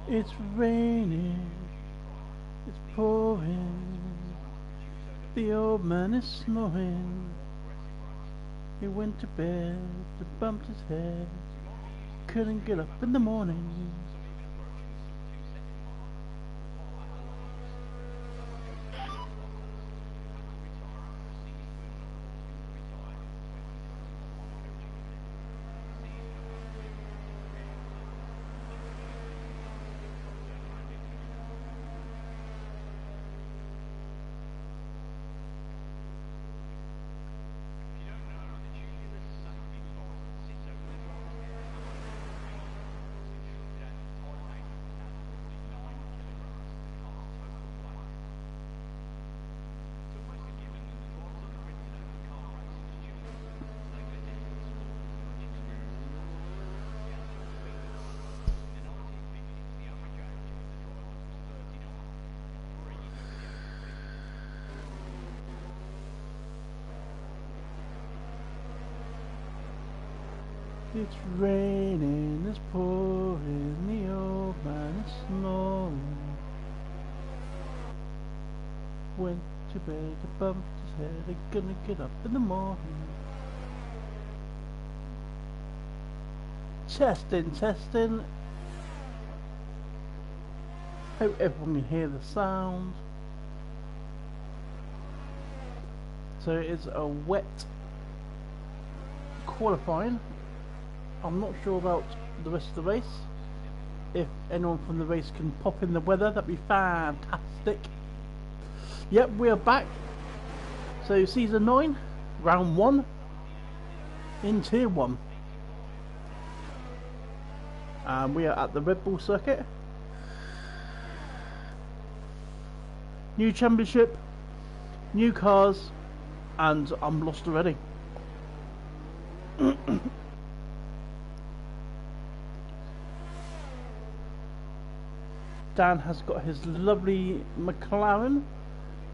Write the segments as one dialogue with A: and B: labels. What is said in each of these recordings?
A: It's raining, it's pouring, the old man is snoring. He went to bed, and bumped his head, couldn't get up in the morning. It's raining, it's pouring, the old man is snoring. Went to bed, and bumped his head, and gonna get up in the morning. Testing, testing. Hope everyone can hear the sound. So it's a wet qualifying. I'm not sure about the rest of the race. If anyone from the race can pop in the weather, that'd be fantastic. Yep, we are back. So season 9, round 1 in tier 1. And we are at the Red Bull circuit. New championship, new cars, and I'm lost already. Dan has got his lovely McLaren,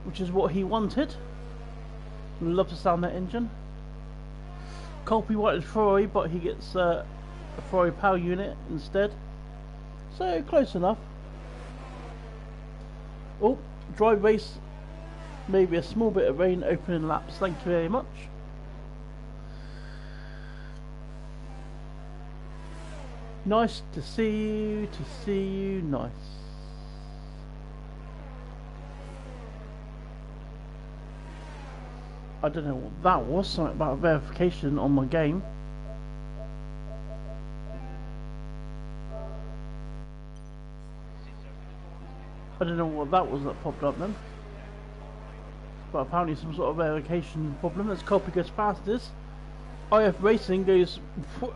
A: which is what he wanted. Love the sound of that engine. Colby wanted Ferrari, but he gets a Ferrari power unit instead. So close enough. Oh, dry race. Maybe a small bit of rain opening laps. Thank you very much. Nice to see you, nice. I don't know what that was, something about verification on my game. I don't know what that was that popped up then. But apparently some sort of verification problem. As Copy goes fastest. IF Racing goes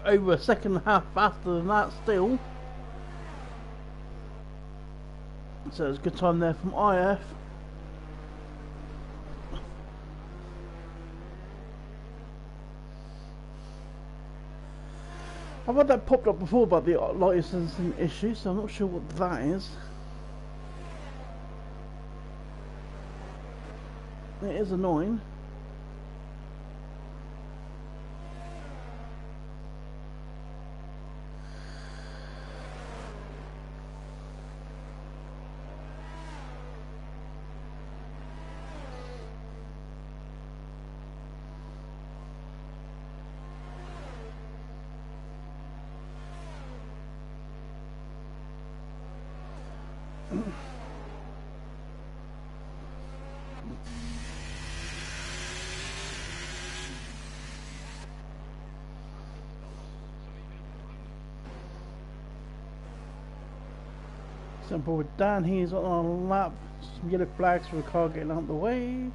A: over a second and a half faster than that still. So it's a good time there from IF. I've had that popped up before about the licensing issue, so I'm not sure what that is. It is annoying. Simple with Dan, he's on a lap. Some yellow flags for a car getting out of the way.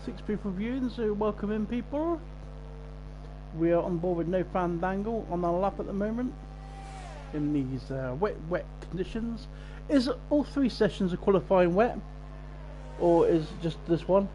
A: Six people viewing, so welcome in people. We are on board with no fandangle on our lap at the moment in these wet conditions. Is all 3 sessions of qualifying wet, or is just this one?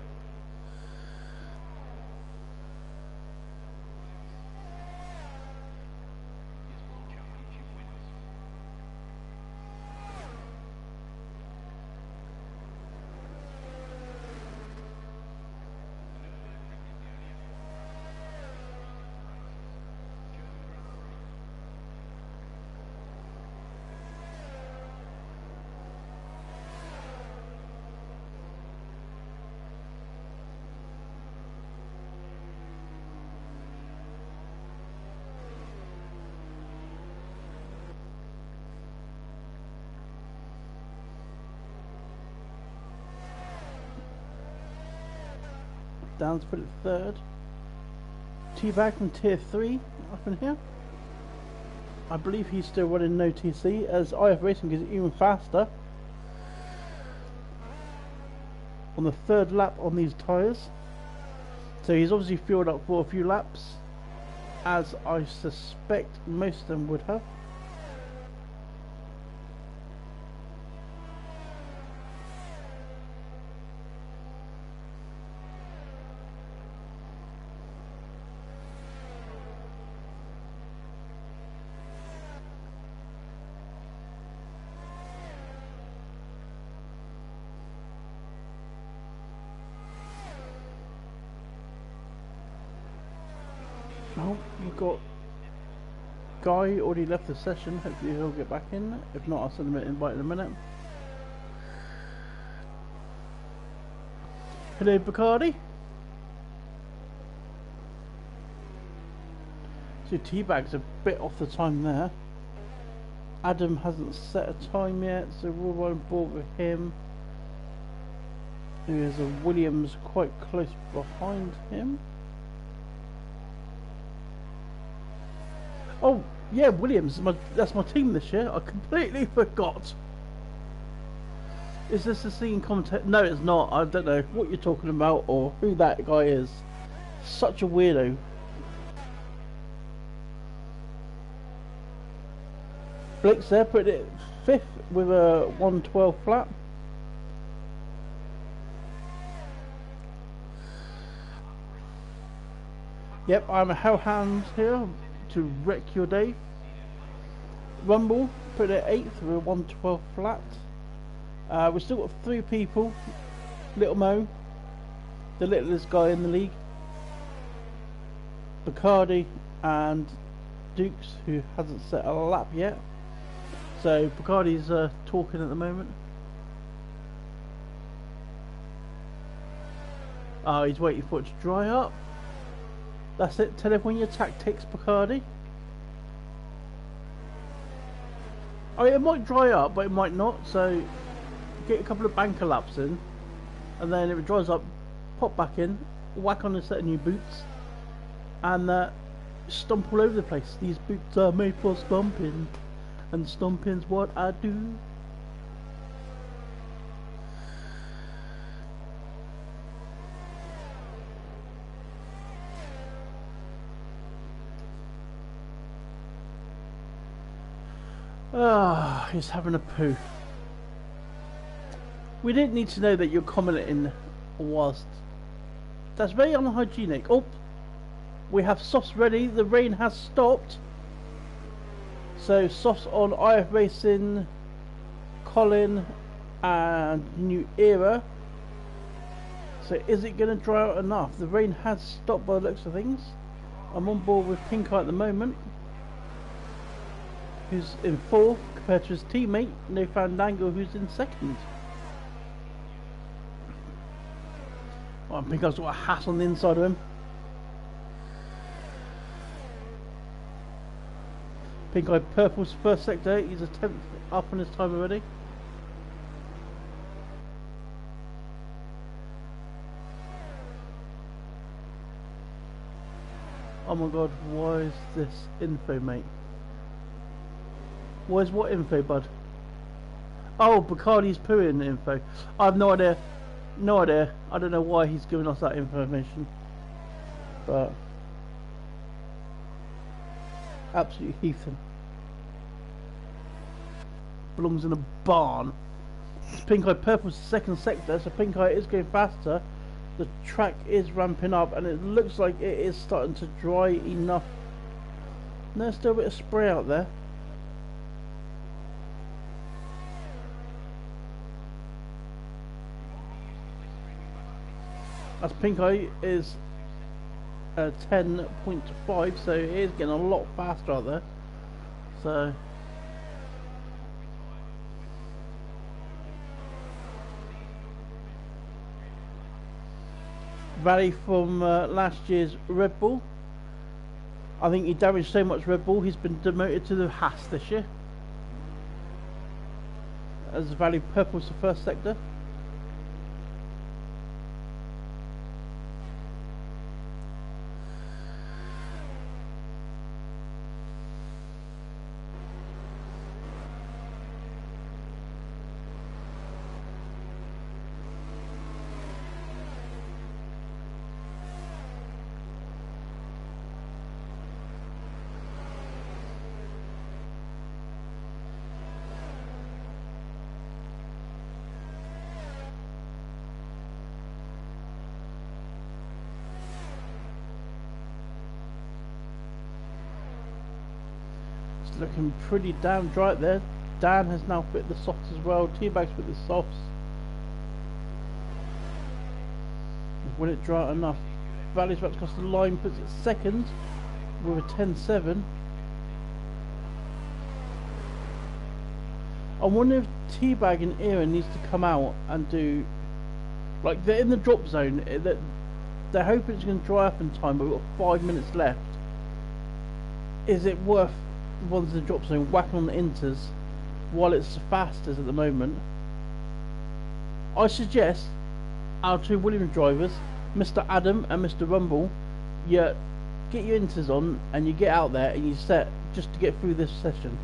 A: down to put it third. T-Bag from Tier 3 up in here. I believe he's still running no TC as IF Racing is even faster on the third lap on these tyres. So he's obviously fueled up for a few laps, as I suspect most of them would have. Oh, we've got Guy already left the session. Hopefully he'll get back in. If not, I'll send him an invite in a minute. Hello, Bacardi. So T-Bag's a bit off the time there. Adam hasn't set a time yet, so we'll on board with him. There's a Williams quite close behind him. Oh, yeah, Williams, that's my team this year. I completely forgot. Is this the scene commentator? No, it's not. I don't know what you're talking about or who that guy is. Such a weirdo. Blake's there, put it 5th with a 112 flat. Yep, I'm a hellhound here to wreck your day. Rumble, put it 8th with a 112 flat. We've still got 3 people. Little Mo, the littlest guy in the league. Bacardi and Dukes, who hasn't set a lap yet. So Bacardi's talking at the moment. Oh, he's waiting for it to dry up. That's it. Tell everyone your tactics, Bacardi. I mean, it might dry up, but it might not. So get a couple of banker laps in, and then if it dries up, pop back in, whack on a set of new boots, and stomp all over the place. These boots are made for stomping, and stomping's what I do. Ah, he's having a poo. We didn't need to know that you're commenting whilst. That's very unhygienic. Oh, we have softs ready. The rain has stopped. So softs on IF Racing, Colin, and New Era. So is it going to dry out enough? The rain has stopped by the looks of things. I'm on board with Pink Eye at the moment, who's in 4th compared to his teammate No Fandango, who's in 2nd. Oh, I think I've got a hat on the inside of him. Pink Eye Purple's 1st sector. He's a 10th up on his time already. Oh my god, why is this info, mate? Where's what info, bud? Oh, Bacardi's pooing info. I have no idea. No idea. I don't know why he's giving us that information. But absolute heathen. Belongs in a barn. Pink Eye Purple's 2nd sector, so Pink Eye is going faster. The track is ramping up, and it looks like it is starting to dry enough. There's still a bit of spray out there. As Pink Eye is 10.5, so it is getting a lot faster out there. So Valley from last year's Red Bull. I think he damaged so much Red Bull, he's been demoted to the Haas this year. As Valley Purple's the 1st sector. looking pretty damn dry there. Dan has now fit the softs as well. Teabag's fit the softs. Will it dry enough? Valley's about to cross the line, puts it second with a 10.7. I wonder if Teabag and Era needs to come out and do, like, they're in the drop zone. They're hoping it's going to dry up in time, but we've got 5 minutes left. Is it worth the ones in the drop zone whacking on the inters while it's the fastest at the moment? I suggest our two Williams drivers, Mr. Adam and Mr. Rumble, you get your inters on and you get out there and you set just to get through this session,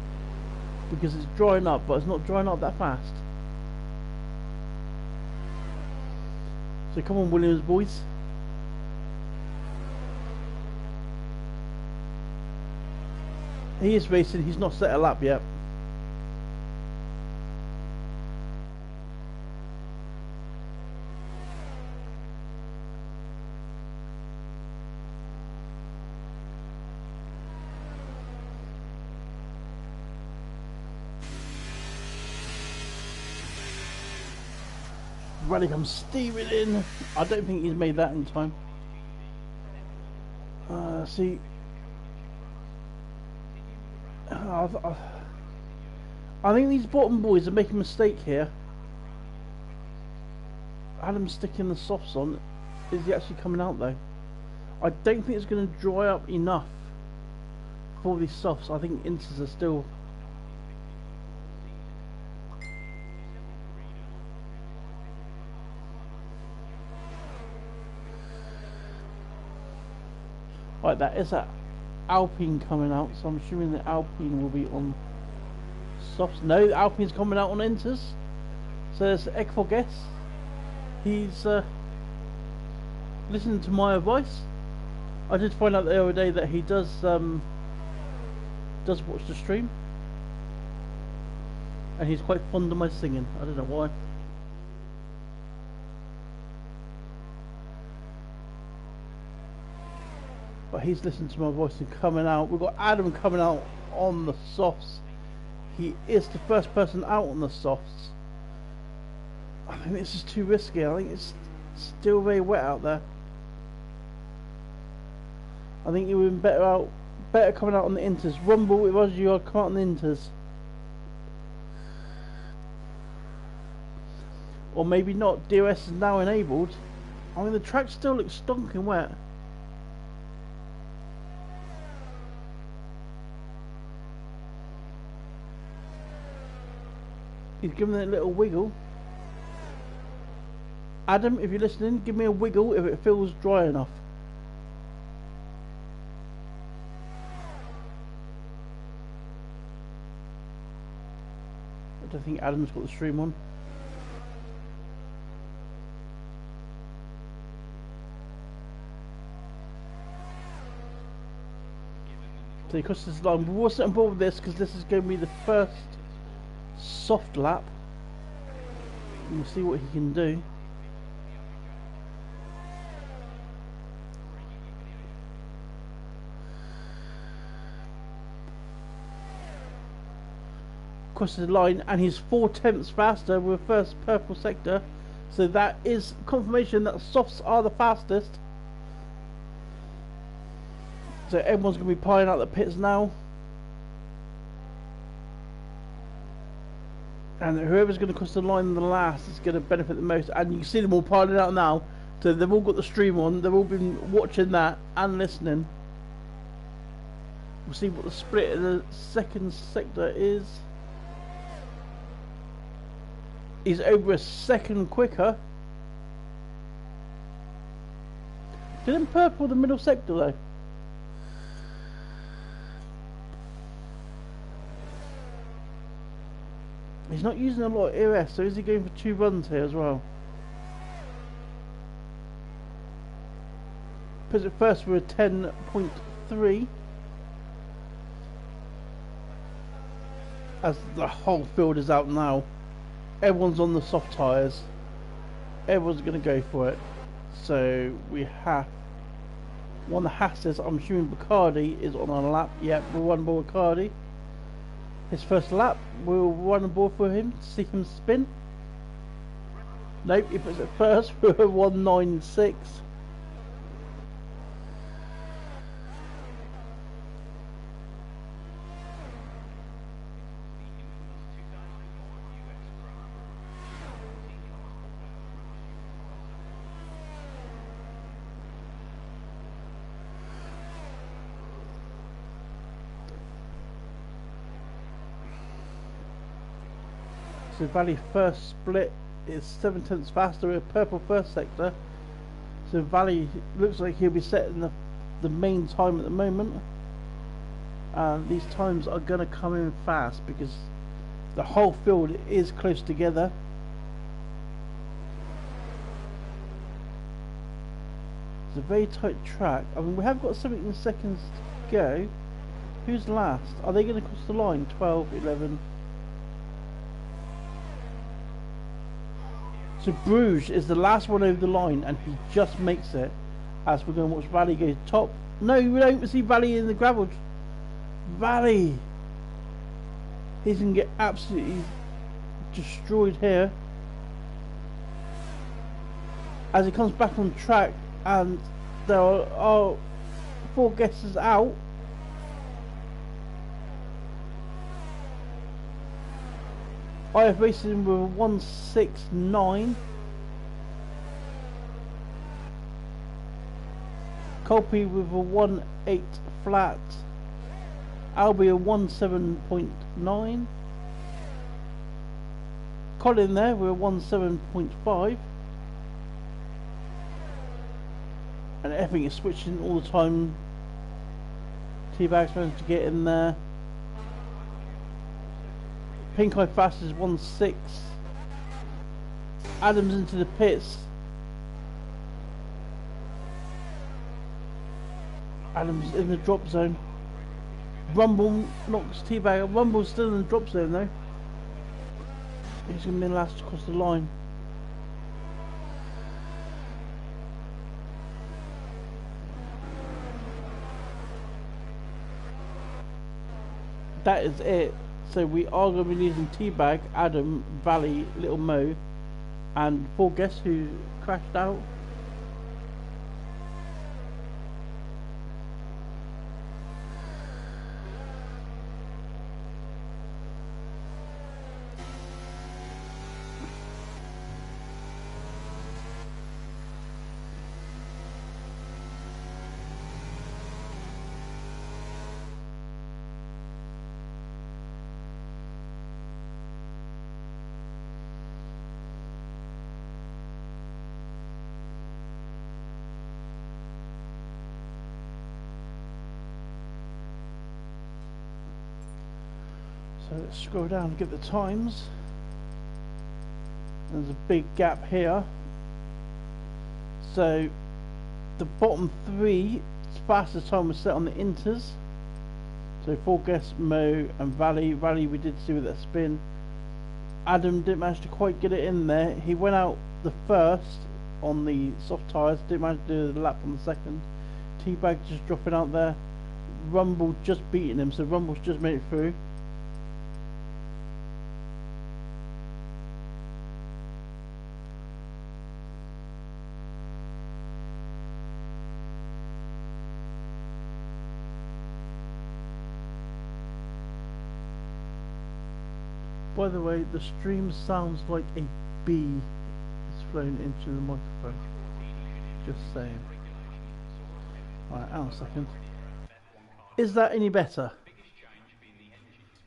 A: because it's drying up, but it's not drying up that fast. So come on, Williams boys. He is racing, he's not set a lap yet. Rally comes steaming in. I don't think he's made that in time. See, I think these bottom boys are making a mistake here. Adam's sticking the softs on. Is he actually coming out though? I don't think it's going to dry up enough for these softs. I think inters are still. Right, that is that Alpine coming out, so I'm assuming the Alpine will be on softs. No, the Alpine's coming out on inters. So there's Ekfoges. He's listening to my advice. I did find out the other day that he does watch the stream, and he's quite fond of my singing. I don't know why. But he's listening to my voice and coming out. We've got Adam coming out on the softs. He is the first person out on the softs. I think this is too risky. I think it's still very wet out there. I think you would be better coming out on the inters. Rumble, if I was you, I'd come out on the inters. Or maybe not. DRS is now enabled. I mean, the track still looks stonking wet. He's giving it a little wiggle. Adam, if you're listening, give me a wiggle if it feels dry enough. I don't think Adam's got the stream on. So he crosses the line. But we'll sit on board with this because this is going to be the first soft lap. And we'll see what he can do. Crosses the line and he's 4/10 faster with first purple sector, so that is confirmation that softs are the fastest. So everyone's going to be piling out the pits now, and whoever's going to cross the line the last is going to benefit the most. And you can see them all piling out now, so they've all got the stream on, they've all been watching that and listening. We'll see what the split in the second sector is. He's over a second quicker. Didn't purple the middle sector though? He's not using a lot of ERS, so is he going for 2 runs here as well? Puts it first with a 10.3. As the whole field is out now. Everyone's on the soft tyres. Everyone's going to go for it. So we have one of the Hasses. I'm assuming Bacardi is on our lap. Yep, we're one more Bacardi. his first lap. We'll run a ball for him to see him spin. Nope, he puts it first for a 196. So Valley first split is 7 tenths faster with a purple first sector. So Valley looks like he'll be setting the main time at the moment. And these times are going to come in fast because the whole field is close together. It's a very tight track. I mean, we have got 17 seconds to go. Who's last? Are they going to cross the line? 12, 11. So Bruges is the last one over the line, and he just makes it. As we're going to watch Valley go top. No, we don't see Valley in the gravel. Valley! He's going to get absolutely destroyed here. As he comes back on track, and there are 4 guesses out. I have raced him with a 169. Colby with a 1.8 flat. Albie a 1.7.9. Colin there with a 1.7.5. And everything is switching all the time. T-Bag's managed to get in there. Pink Eye Fast is 1.6. Adams into the pits. Adams in the drop zone. Rumble knocks T-Bag. Rumble's still in the drop zone though. He's going to be last across the line. That is it. So we are going to be losing T-Bag, Adam, Valley, Little Mo, and poor guess who crashed out. So let's scroll down and get the times. There's a big gap here. So the bottom 3 fastest time was set on the inters. So 4 guess Mo and Valley. Valley we did see with that spin. Adam didn't manage to quite get it in there. He went out the first on the soft tyres. Didn't manage to do the lap on the second. T-Bag just dropping out there. Rumble just beating him. So Rumble's just made it through. By the way, the stream sounds like a bee is flown into the microphone. Just saying. Alright, hang on a second. Is that any better?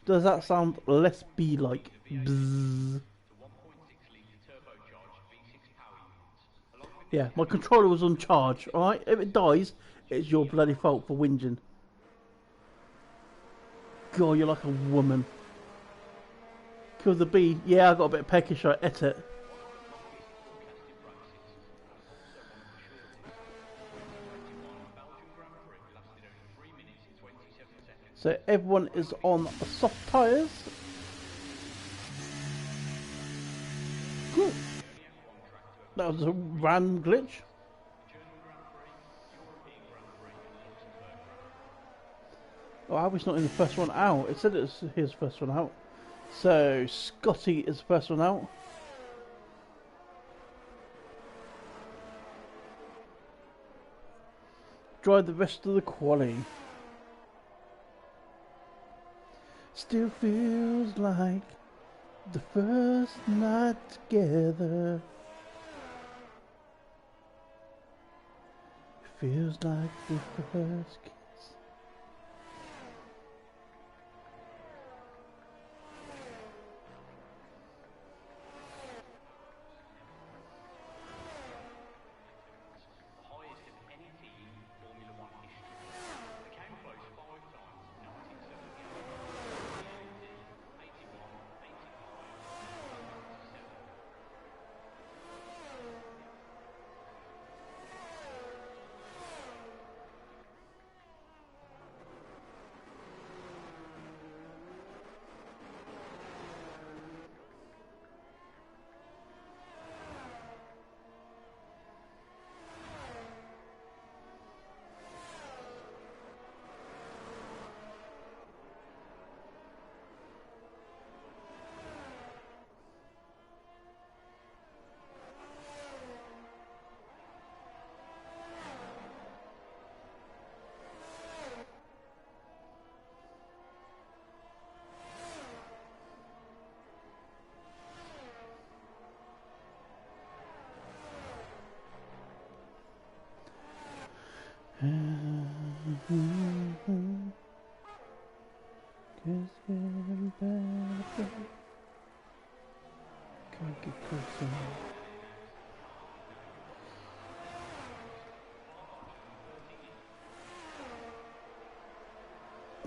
A: Does that sound less bee-like? Bzzz. Yeah, my controller was on charge, alright? If it dies, it's your bloody fault for whinging. God, you're like a woman. Kill the bee. Yeah, I got a bit peckish, I ate it. So everyone is on soft tyres. Cool. That was a random glitch. Oh, Albie's not in the first one out. It said it was his first one out. So Scotty is the first one out. Drive the rest of the quali. Still feels like the first night together. Feels like the first kiss.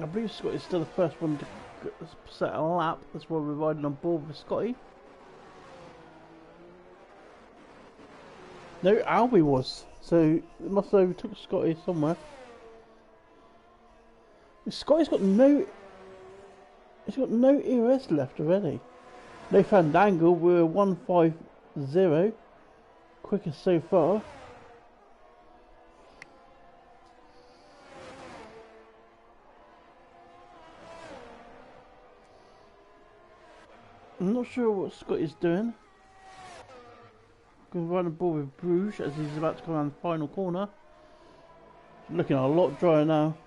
A: I believe Scotty's still the first one to set a lap. That's why we're riding on board with Scotty. No, Albie was. So it must have overtook Scotty somewhere. Scotty's got no. He's got no EOS left already. No Fandangle. We're 150. Quickest so far. I'm not sure what Scotty's doing. Going to run aboard with Bruges as he's about to come around the final corner. Looking a lot drier now.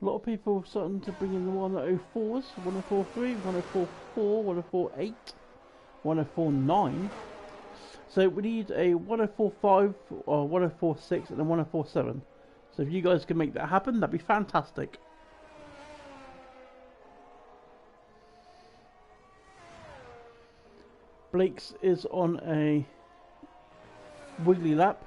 A: A lot of people starting to bring in the 104s, 1043, 1044, 1048, 1049. So we need a 1045 or 1046 and a 1047. So if you guys can make that happen, that'd be fantastic. Blake's is on a wiggly lap.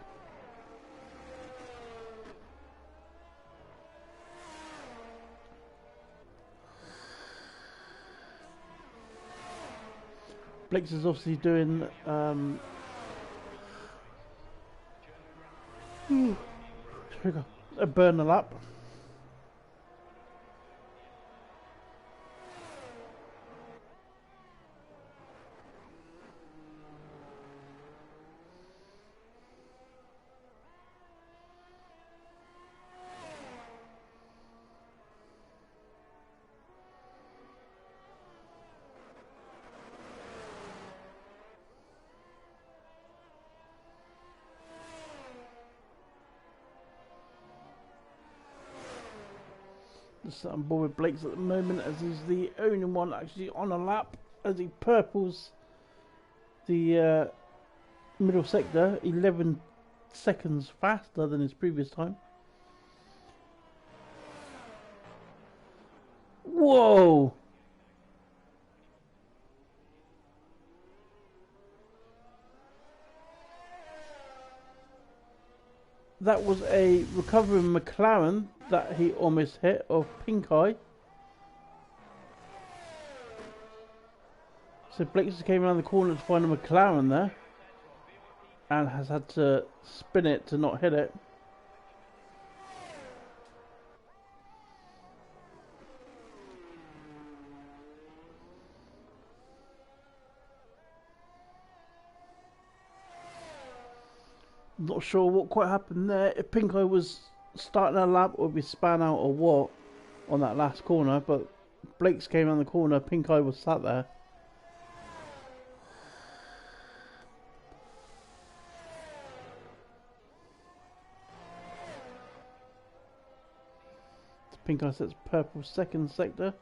A: Blake's is obviously doing a burner lap. I'm bored with Blake's at the moment as he's the only one actually on a lap as he purples the middle sector 11 seconds faster than his previous time. Whoa! That was a recovering McLaren that he almost hit of Pink Eye. So Blake just came around the corner to find a McLaren there, and has had to spin it to not hit it. Not sure what quite happened there. If Pinko was starting a lap or if he span out or what on that last corner, but Blake's came around the corner, Pinko was sat there. Pinko sets purple second sector.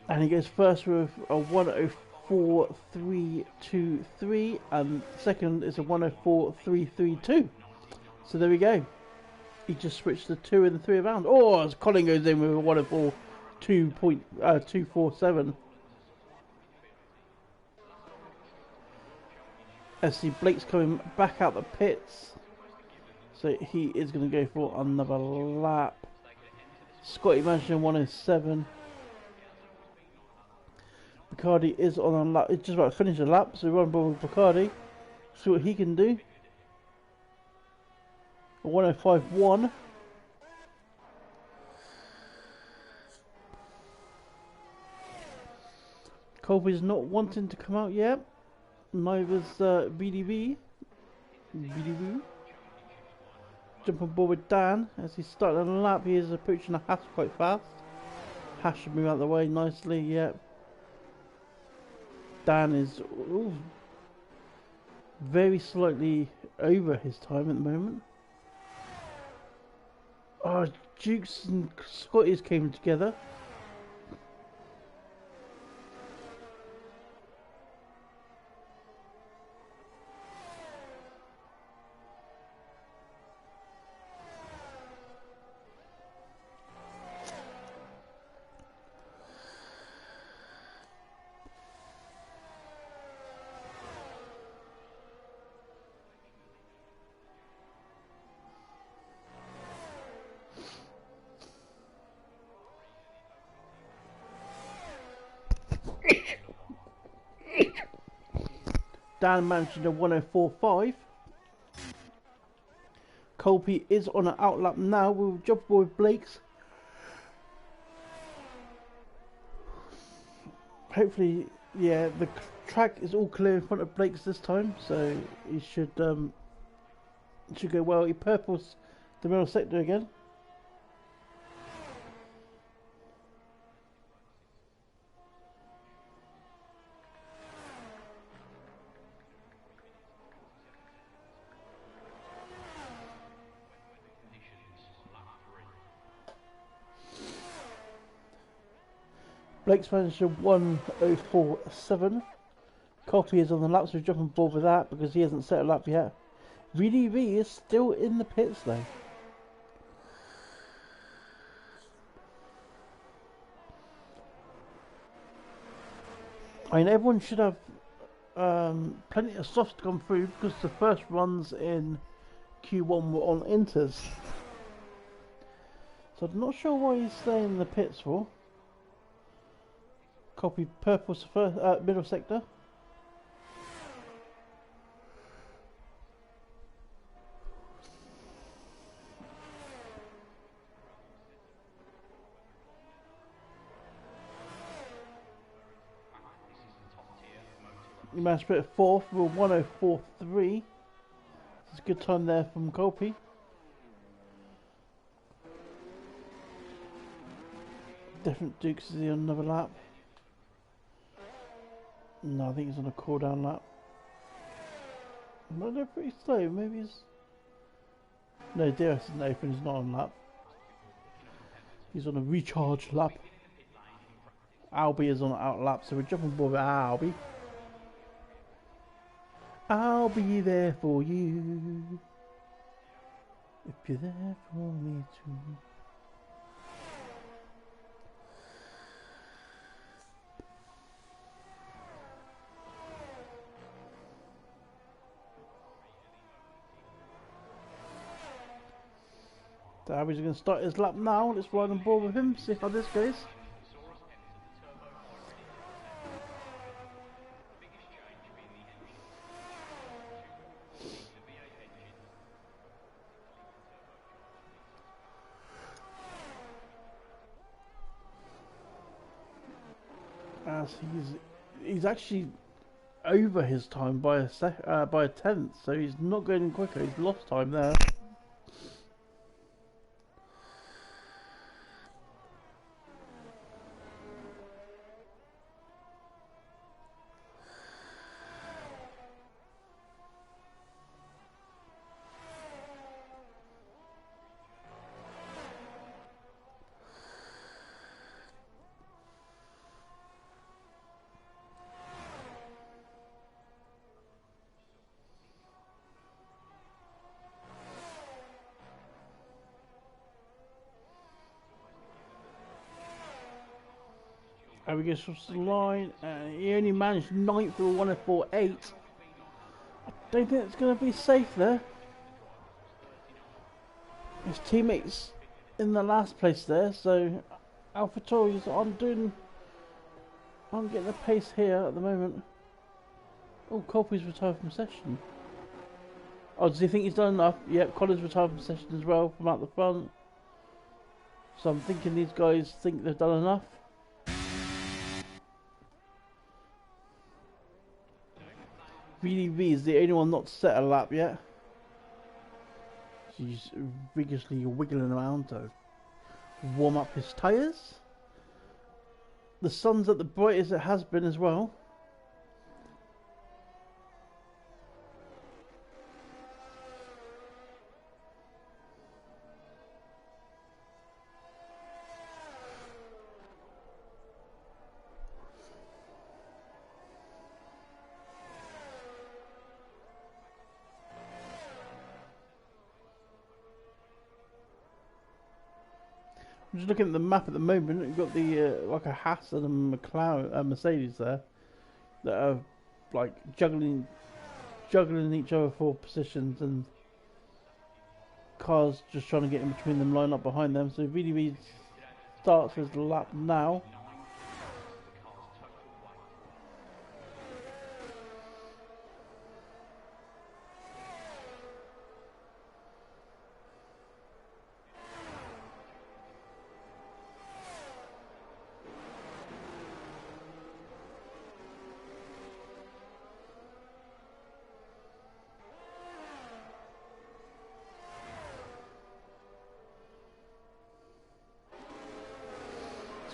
A: And he goes first with a 104.323, and second is a 104.332. So there we go. He just switched the 2 and the 3 around. Oh, as Colin goes in with a 104.247. As see Blake's coming back out the pits. So he is going to go for another lap. Scotty Mansion 107. Bacardi is on a lap. It's just about to finish the lap, so we're on board with Bacardi. See what he can do. A 105.1. Colby's not wanting to come out yet. Neither's BDB. Jump on board with Dan as he's starting a lap. He is approaching the Hash quite fast. Hash should move out of the way nicely. Yep. Dan is very slightly over his time at the moment. Oh, Dukes and Scotties came together. Dan managing a 104.5. Colby is on an outlap now. We'll jump aboard with Blake's. Hopefully, yeah, the track is all clear in front of Blake's this time, so he should go well. He purples the middle sector again. Blake's managed a 104.7. Copy is on the lap, so we're jumping board with that because he hasn't set a lap yet. VDV is still in the pits though. I mean, everyone should have plenty of softs to come through because the first runs in Q1 were on inters. So I'm not sure why he's staying in the pits for. Copy purple's first, middle sector. He managed to put it fourth with 104.3. It's a good time there from Colby. Different Dukes is he on another lap? No, I think he's on a cool down lap. No, they're pretty slow. Maybe he's... No, DRS isn't open. He's not on lap. He's on a recharge lap. Albie is on an out lap, so we're jumping board with Albie. I'll be there for you if you're there for me too. So Harry's going to start his lap now. Let's ride on board with him, see how this goes. As he's actually over his time by a tenth, so he's not going in quicker. He's lost time there. Harry goes across the line, and he only managed 9th with a 104.8. I don't think it's going to be safe there. His teammates in the last place there, so AlphaTauri's I'm getting the pace here at the moment. Oh, Colby's retired from session. Oh, does he think he's done enough? Yep, Colin's retired from session as well from out the front. So I'm thinking these guys think they've done enough. VDV is the only one not set a lap yet. He's vigorously wiggling around to warm up his tyres. The sun's at the brightest it has been as well. I'm just looking at the map at the moment. You've got the like a Haas and a McLaren, Mercedes there that are like juggling each other for positions, and cars just trying to get in between them, line up behind them. So VDV starts his lap now.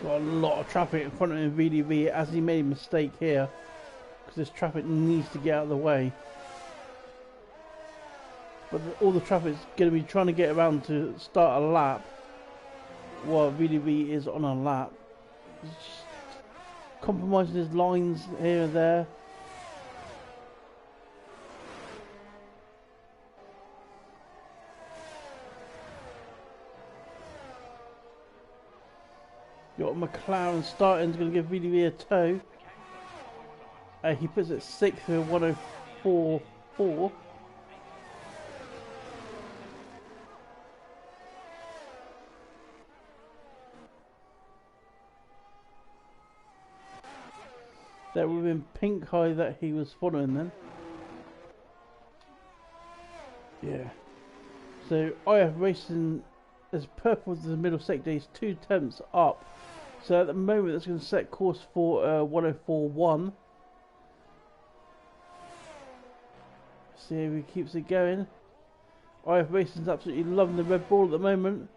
A: Got a lot of traffic in front of him, VDV, as he made a mistake here, because this traffic needs to get out of the way. But all the traffic's going to be trying to get around to start a lap while VDV is on a lap. He's just compromising his lines here and there. Got McLaren starting, is going to give VDV a tow. He puts it 6th with 104.4. That would have been Pink High that he was following then. Yeah. So IF Racing is purple to the middle sector. He's 2 tenths up. So at the moment that's going to set course for 104.1. See if he keeps it going. IF Racing's absolutely loving the Red Bull at the moment.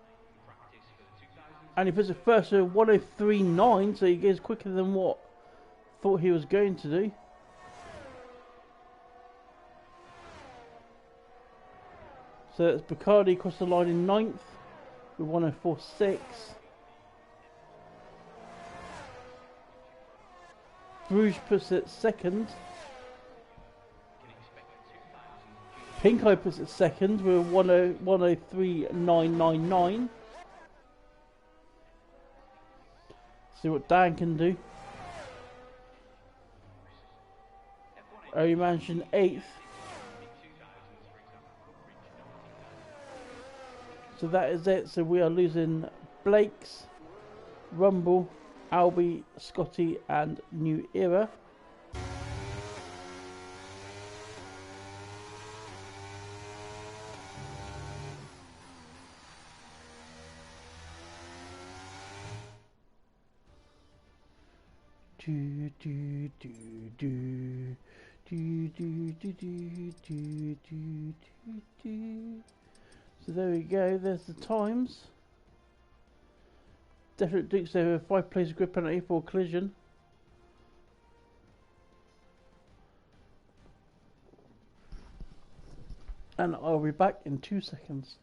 A: And he puts it first to 103.9, so he goes quicker than what thought he was going to do. So it's Bacardi across the line in 9th with 104.6. Bruges puts it 2nd. Pink Eye puts it 2nd with 103.999. See what Dan can do. Mansion 8th. So that is it. So we are losing Blake's, Rumble, Albie, Scotty, and New Era. Do do do do do do do do do do do. So there we go. There's the times. Definite Dukes over 5 plays of grid penalty for collision. And I'll be back in 2 seconds.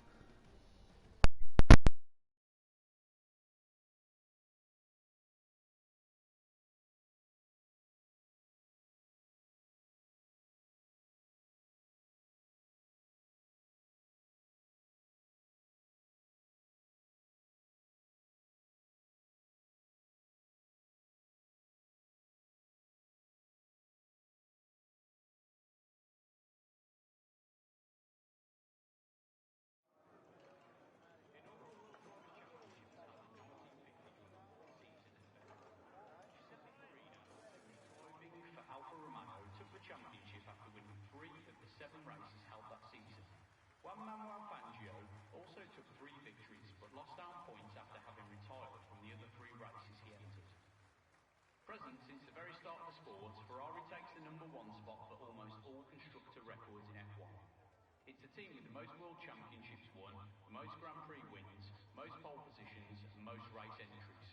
B: Present since the very start of the sport, Ferrari takes the #1 spot for almost all constructor records in F1. It's the team with the most world championships won, the most Grand Prix wins, most pole positions, and most race entries.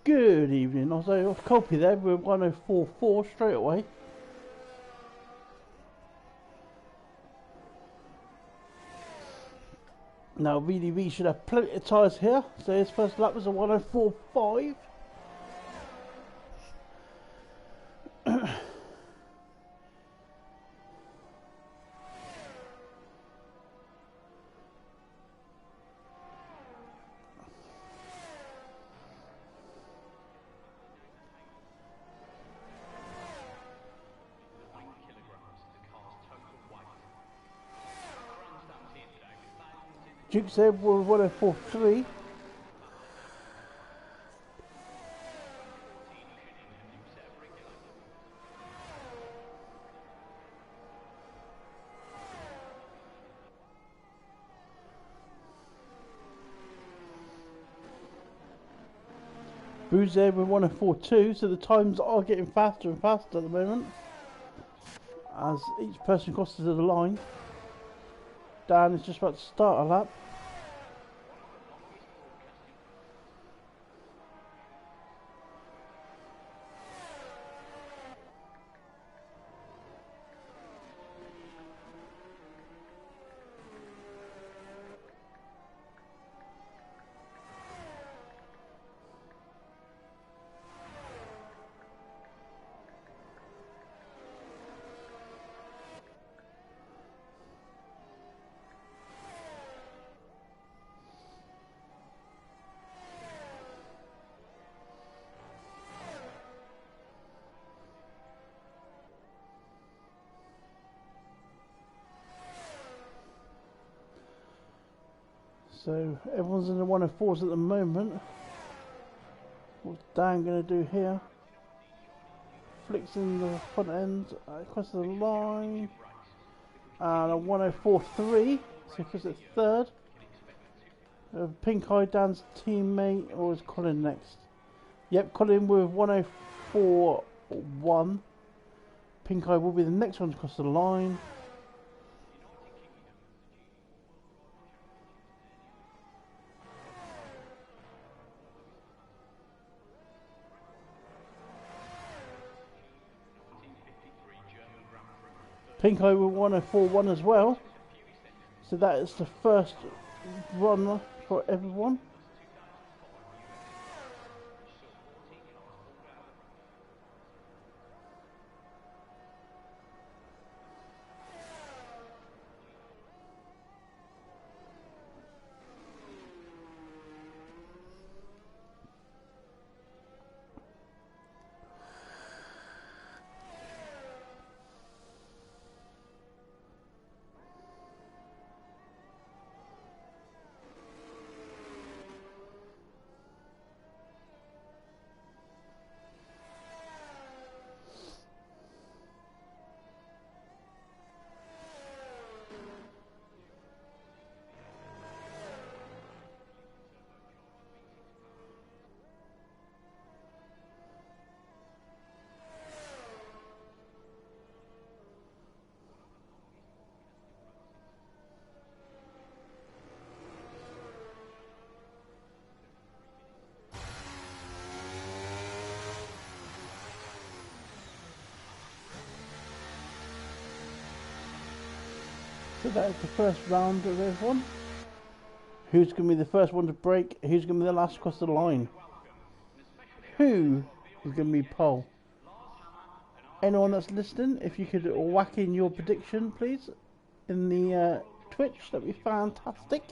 A: Good evening. Also, off copy there with 1044 straight away. Now VDV should have plenty of tyres here. So his first lap was a 1045. Duke said was 1043. Boo's there with 104.2, so the times are getting faster and faster at the moment as each person crosses the line. Dan is just about to start a lap. So everyone's in the 104s at the moment. What's Dan going to do here? Flicks in the front end, across the line, and a 104.3, so he's at third. Pink Eye Dan's teammate, or is Colin next? Yep, Colin with 104.1. Pink Eye will be the next one to cross the line. Pink Eye with 104.1 as well. So that is the first run for everyone. So that is the first round of everyone. Who's going to be the first one to break? Who's going to be the last across the line? Who is going to be pole? Anyone that's listening, if you could whack in your prediction, please, in the Twitch, that'd be fantastic.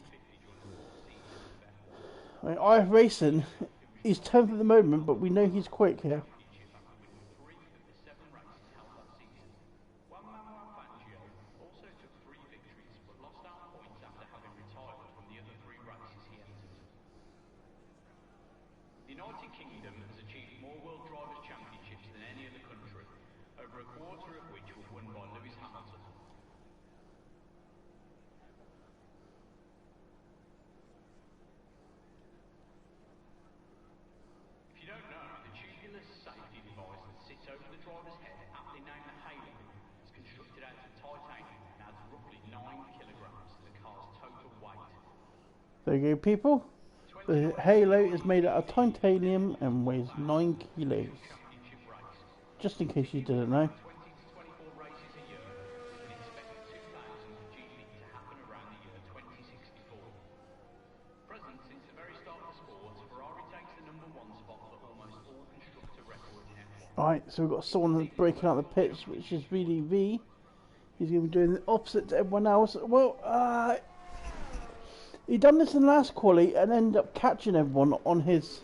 A: I mean, IF Racing, he's 10th at the moment, but we know he's quick here. There you go, people. The Halo is made out of titanium and weighs 9 kilos. Just in case you didn't know. Right, so we've got someone that's breaking out the pits, which is VDV. He's going to be doing the opposite to everyone else. Well, he done this in the last quali and ended up catching everyone on his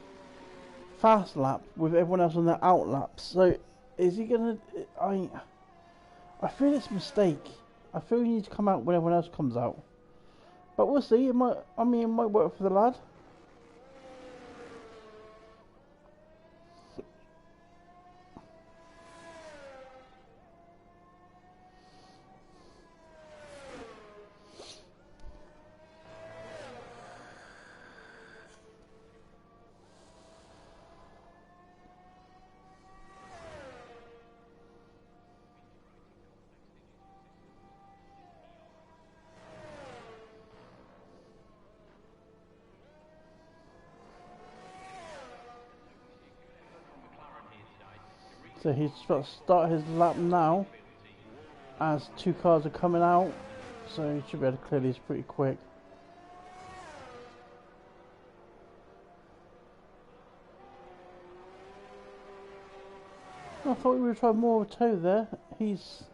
A: fast lap with everyone else on their out laps. So is he going to... I feel it's a mistake. I feel he needs to come out when everyone else comes out. But we'll see. It might work for the lad. So he's about to start his lap now as two cars are coming out, so he should be able to clear these pretty quick. I thought we would try more of a toe there. He's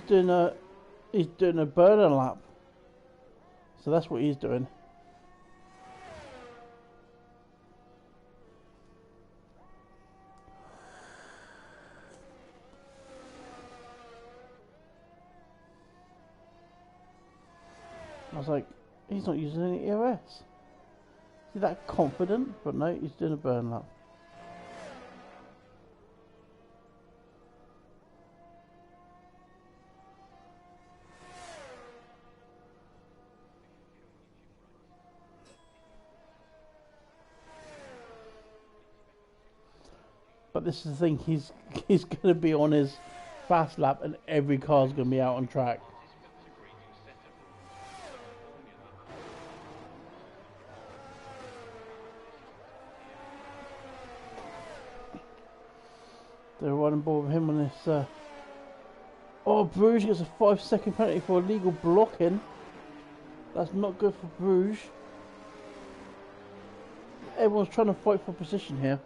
A: doing a burner lap. So that's what he's doing. I was like, he's not using any EOS. Is he that confident? But no, he's doing a burn lap. But this is the thing, he's going to be on his fast lap and every car's going to be out on track. They're right on board with him on this. Oh, Bruges gets a 5-second penalty for illegal blocking. That's not good for Bruges. Everyone's trying to fight for position here.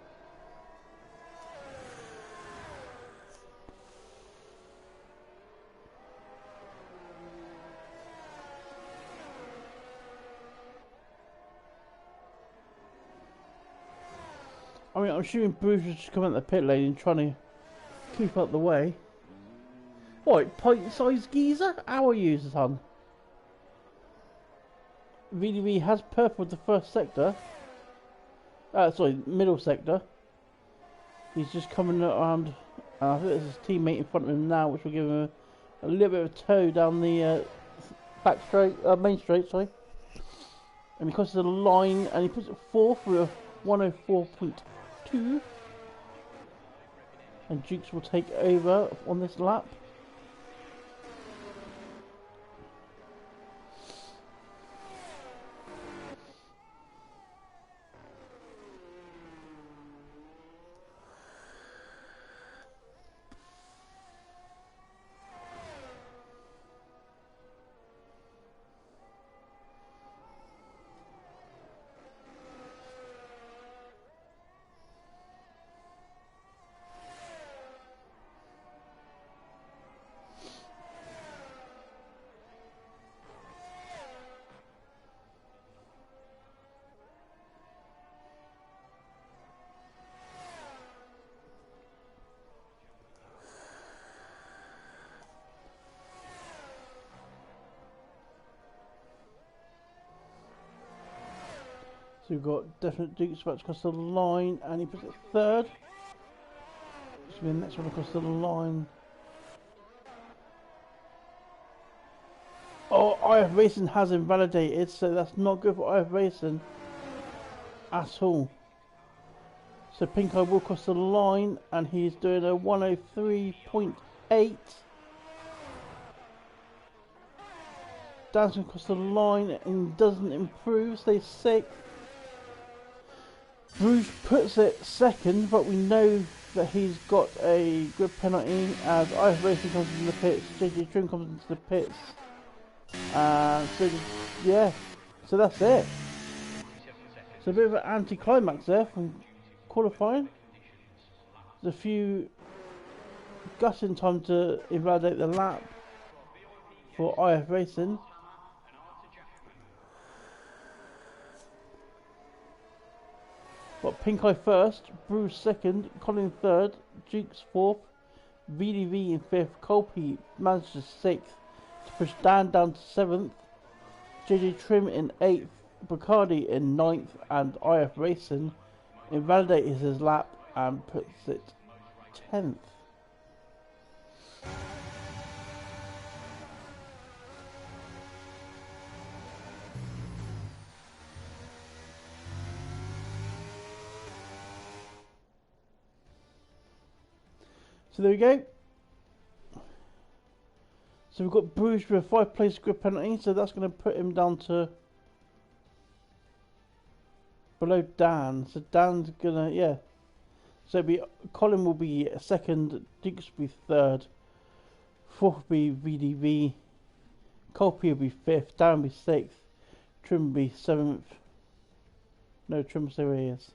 A: I mean, I'm assuming Bruce was just coming out the pit lane and trying to keep out the way. What, pint-sized geezer? How are you, son? VDV has purpled the first sector. Sorry, middle sector. He's just coming around. I think there's his teammate in front of him now, which will give him a little bit of a tow down the back straight, main straight, sorry. And he crosses the line and he puts it fourth with a 104.2. And Dukes will take over on this lap. So we've got definite Dukes about to cross the line, and he puts it third. This will be the next one across the line. Oh, IF Racing has invalidated, so that's not good for IF Racing at all. So Pink Eye will cross the line, and he's doing a 103.8. Dancing across the line and doesn't improve, stays sixth. Bruges puts it second, but we know that he's got a good penalty as IF Racing comes into the pits, JJ Trim comes into the pits. Yeah, so that's it. So a bit of an anti-climax there from qualifying. There's a few gutting time to invalidate the lap for IF Racing. Got Pink Eye first, Bruce second, Colin third, Dukes fourth, VDV in fifth, Colby manages sixth to push Dan down to seventh, JJ Trim in eighth, Bacardi in ninth, and IF Racing invalidates his lap and puts it 10th. So there we go. So we've got Bruges with a 5-place grid penalty, so that's going to put him down to below Dan. So Dan's gonna, yeah. So it'll be, Colin will be second, Dukes will be third, fourth will be VDV, Colby will be fifth, Darren will be sixth, Trim will be seventh. No, Trim will stay where he is.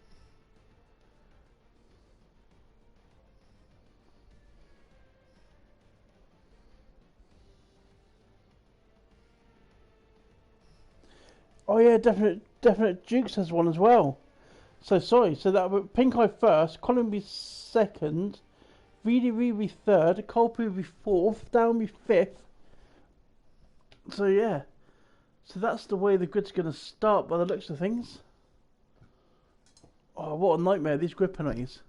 A: Oh yeah, definite Dukes has one as well. So sorry, so that would Pink Eye first, Colin will be second, VDV will be third, Colby will be fourth, Darren will be fifth. So yeah, so that's the way the grid's going to start by the looks of things. Oh, what a nightmare, these grid penalties.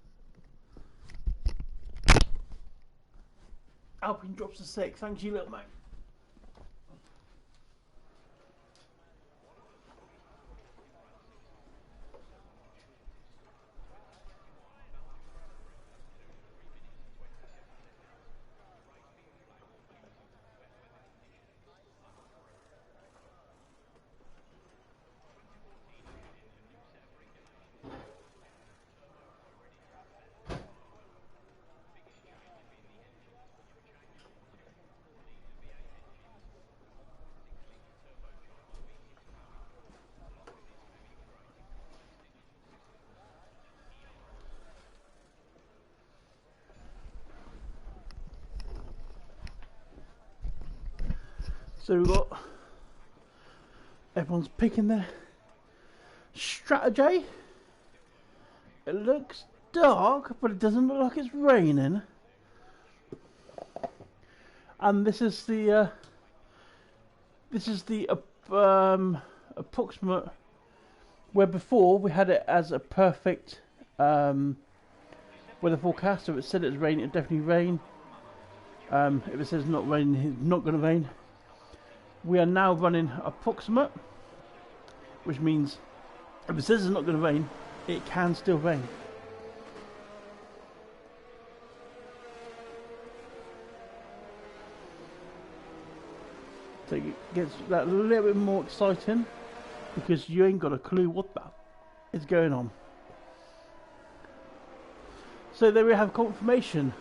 A: Alpine drops to 6, thank you little mate. So we've got everyone's picking their strategy. It looks dark, but it doesn't look like it's raining. And this is the approximate, where before we had it as a perfect weather forecast. So if it said it was raining, it definitely rain. If it says not raining, it's not going to rain. We are now running approximate, which means if it says it's not going to rain, it can still rain. So it gets that a little bit more exciting because you ain't got a clue what that is going on. So there we have confirmation.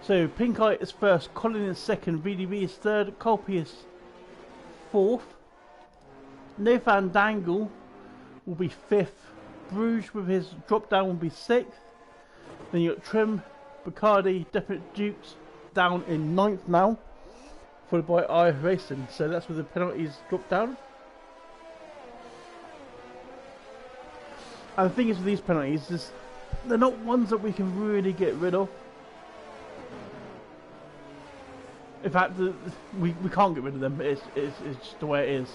A: So Pink Eye is first, Colin is second, VDV is third, Colby is fourth, Nathan Dangle will be fifth, Bruges with his drop down will be sixth, then you got Trim, Bacardi, Definite Dukes down in ninth now, followed by IF Racing. So that's where the penalties drop down. And the thing is with these penalties is they're not ones that we can really get rid of. In fact, we can't get rid of them. It's just the way it is.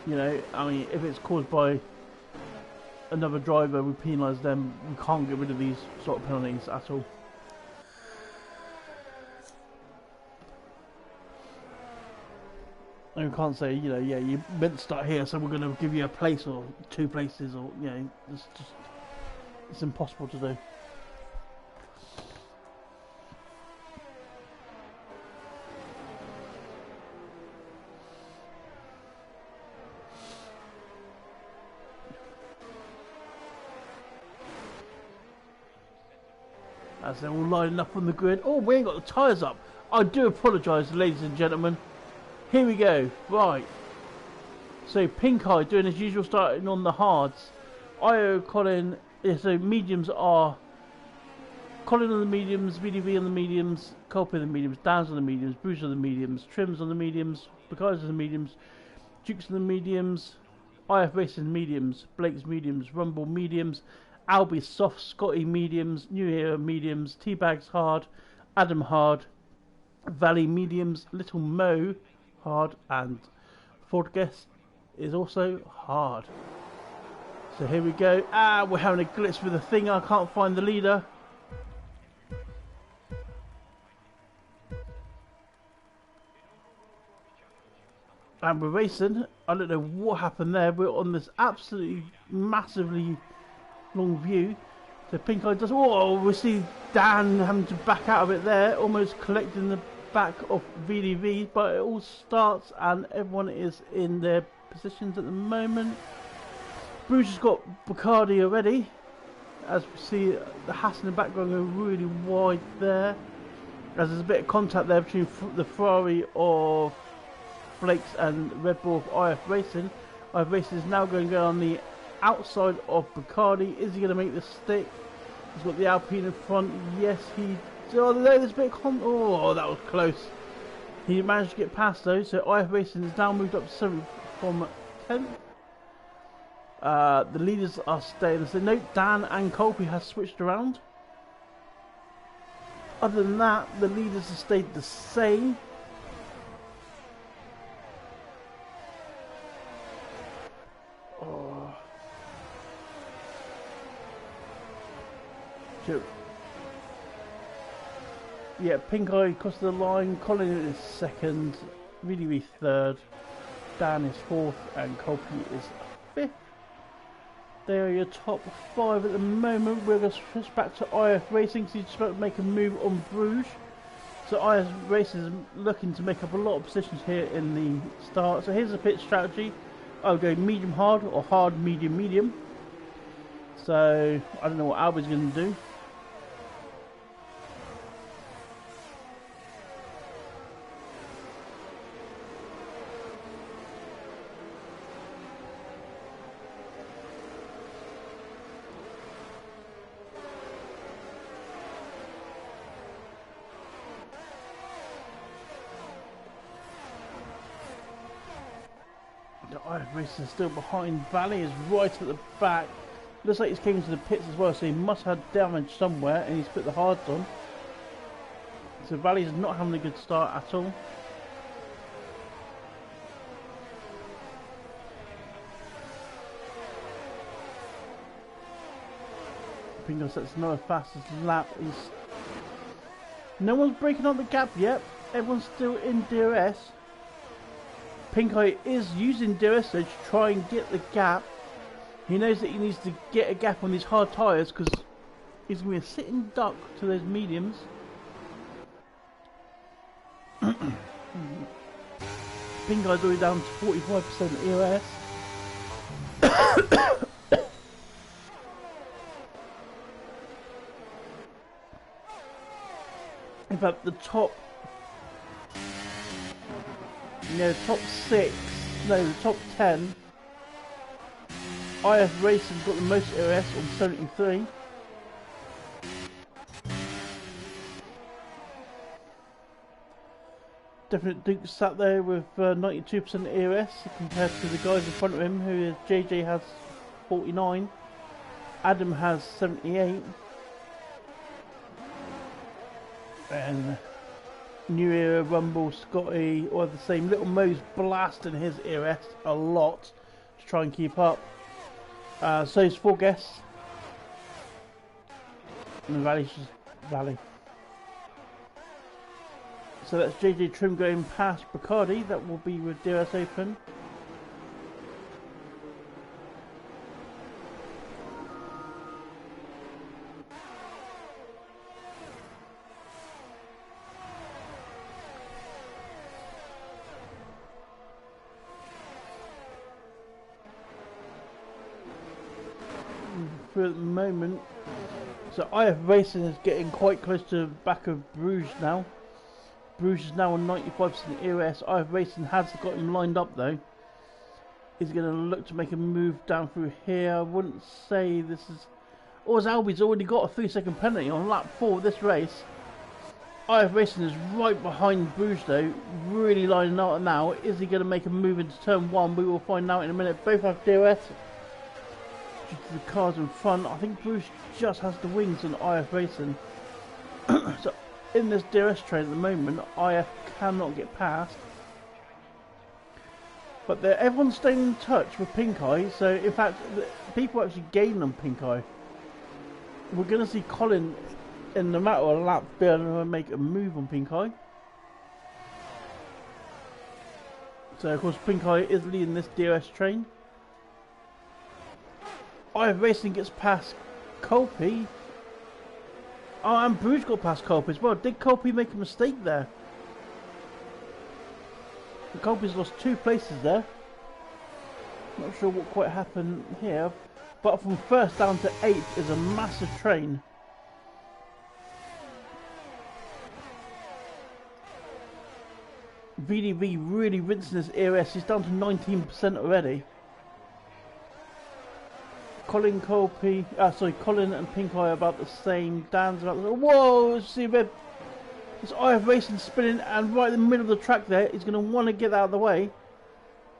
A: You know, I mean, if it's caused by another driver, we penalise them. We can't get rid of these sort of penalties at all. And we can't say, you know, yeah, you meant to start here, so we're going to give you a place or 2 places, or you know, it's impossible to do. As they're all lining up on the grid. Oh, we ain't got the tyres up. I do apologise, ladies and gentlemen. Here we go. Right. So Pink Eye doing as usual, starting on the hards. IO, Colin. So mediums are Colin on the mediums, VDV on the mediums, Colby on the mediums, Dan's on the mediums, Bruce on the mediums, Trim's on the mediums, Bacardi's on the mediums, Duke's on the mediums, IF Racing mediums, Blake's mediums, Rumble mediums, Albie soft, Scotty mediums, New Era mediums, Teabags hard, Adam hard, Valley mediums, Little Mo hard, and Ford Guest is also hard. So here we go. We're having a glitch with the thing. I can't find the leader. And we're racing. I don't know what happened there. We're on this absolutely massively long view. So Pink Eye does. Oh, we see Dan having to back out of it there, almost collecting the back of VDV. But it all starts, and everyone is in their positions at the moment. Bruce has got Bacardi already. as we see the Haas in the background go really wide there, as there's a bit of contact there between the Ferrari of Flakes and Red Bull of IF Racing. IF Racing is now going to go on the outside of Bacardi. Is he going to make the stick? He's got the Alpine in front. Yes, he. Oh, there's a bit of oh, that was close. He managed to get past though, so IF Racing has now moved up to 7th from 10th. The leaders are staying. So note Dan and Colby has switched around. Other than that, the leaders have stayed the same. Oh. So, yeah, Pink Eye across the line. Colin is second. Really third. Dan is fourth, and Colby is fifth. They are your top 5 at the moment. We're going to switch back to IF Racing, so he's just about to make a move on Bruges. So IF Racing is looking to make up a lot of positions here in the start. So here's the pit strategy. I'll go medium hard or hard medium medium. So I don't know what Alba's going to do. Racing still behind. Valley is right at the back. Looks like he's came into the pits as well, so he must have damage somewhere, and he's put the hards on. So Valley's not having a good start at all. Pingo sets another fastest lap. No one's breaking up the gap yet. Everyone's still in DRS. Pink Eye is using DRS to try and get the gap. He knows that he needs to get a gap on these hard tyres because he's going to be a sitting duck to those mediums. Pink Eye's already down to 45% EOS. In fact, the top 6, no, the top 10, IF Racing's got the most EOS on 73. Definite Duke sat there with 92% EOS compared to the guys in front of him, who is JJ has 49, Adam has 78, and New Era, Rumble, Scotty, all the same. Little Mo's blasting his EOS a lot to try and keep up. So is 4 guests. And the Valley's just Valley. So that's JJ Trim going past Bacardi. That will be with DRS Open. At the moment, so IF Racing is getting quite close to the back of Bruges now. Bruges is now on 95% EOS. IF Racing has got him lined up though. He's going to look to make a move down through here. I wouldn't say this is. As Albi's already got a 3-second penalty on lap 4 of this race. IF Racing is right behind Bruges though, really lining up now. Is he going to make a move into turn 1? We will find out in a minute. Both have DRS. Due to the cars in front, I think Bruce just has the wings on IF Racing. So in this DRS train at the moment, IF cannot get past. But everyone's staying in touch with Pink Eye, so in fact people are actually gaining on Pink Eye. We're going to see Colin in the matter of a lap be able to make a move on Pink Eye. So of course Pink Eye is leading this DRS train. IF Racing gets past Colby. Oh, and Bruges got past Colby as well. Did Colby make a mistake there? Colby's lost 2 places there. Not sure what quite happened here. But from first down to 8th is a massive train. VDV really rinsing his ERS. He's down to 19% already. Colin and Pink Eye are about the same. Dan's about the same. Whoa! See red. It's IF Racing spinning, and right in the middle of the track there, he's going to want to get out of the way.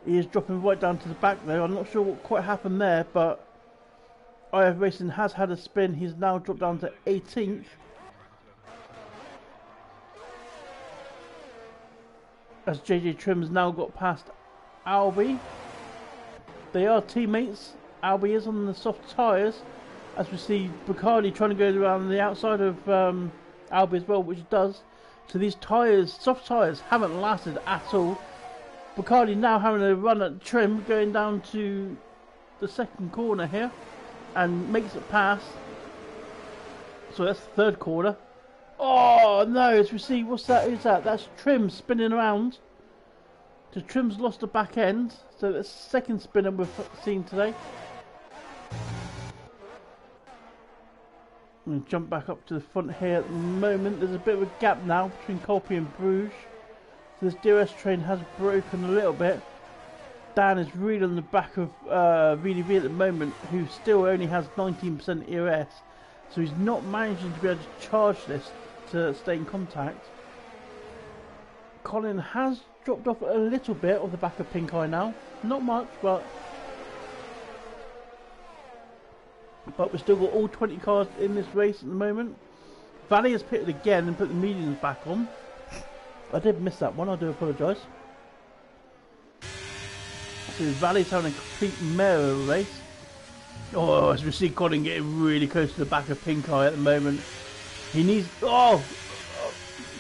A: He is dropping right down to the back there. I'm not sure what quite happened there, but IF Racing has had a spin. He's now dropped down to 18th. As JJ Trim's now got past Albie. They are teammates. Albie is on the soft tyres. As we see Bacardi trying to go around the outside of Albie as well, which it does. So these tyres, soft tyres, haven't lasted at all. Bacardi now having a run at Trim, going down to the second corner here. And makes it past. So that's the third corner. Oh no, as we see, what's that? Who's that? That's Trim spinning around. So Trim's lost the back end. So that's the second spinner we've seen today. I'm going to jump back up to the front here at the moment. There's a bit of a gap now between Colby and Bruges. So this DRS train has broken a little bit. Dan is really on the back of VDV at the moment, who still only has 19% ERS. So he's not managing to be able to charge this to stay in contact. Colin has dropped off a little bit off the back of Pink Eye now. Not much, but we've still got all 20 cars in this race at the moment. Valley has pitted again and put the mediums back on. I did miss that one, I do apologise. So Valley's having a complete mare of a race. Oh, as we see Colin getting really close to the back of Pink Eye at the moment. He needs... Oh!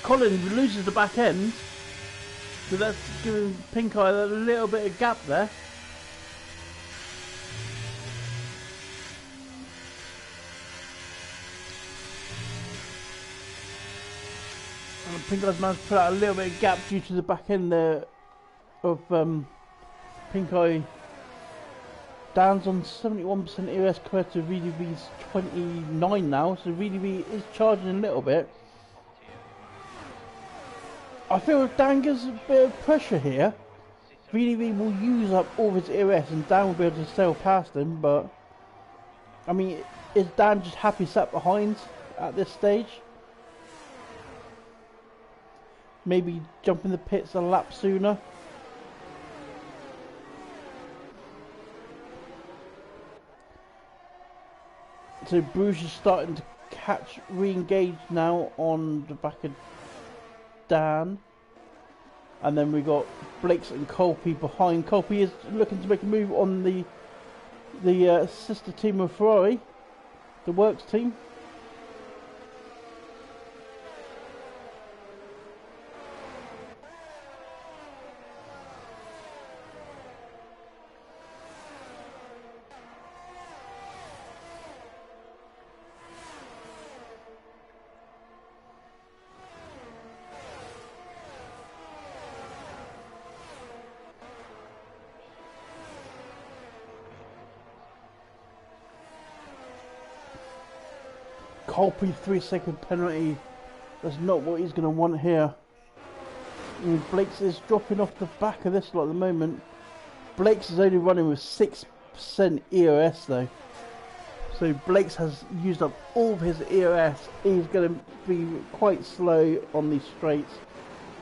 A: Colin loses the back end. So that's giving Pink Eye a little bit of gap there. And Pink Eye's managed to put out a little bit of gap due to the back end there of Pink Eye. Dan's on 71% ERS compared to VDV's 29 now, so VDV is charging a little bit. I feel if Dan gives a bit of pressure here, VDV will use up all of his ERS and Dan will be able to sail past him, but I mean, is Dan just happy sat behind at this stage? Maybe jump in the pits a lap sooner? So Bruges is starting to re-engage now on the back of Dan. And then we got Blakes and Colby behind. Colby is looking to make a move on the sister team of Ferrari, the Works team. Colby 3-second penalty. That's not what he's going to want here. I mean, Blakes is dropping off the back of this lot at the moment. Blakes is only running with 6% ERS though. So Blakes has used up all of his ERS. He's going to be quite slow on these straights.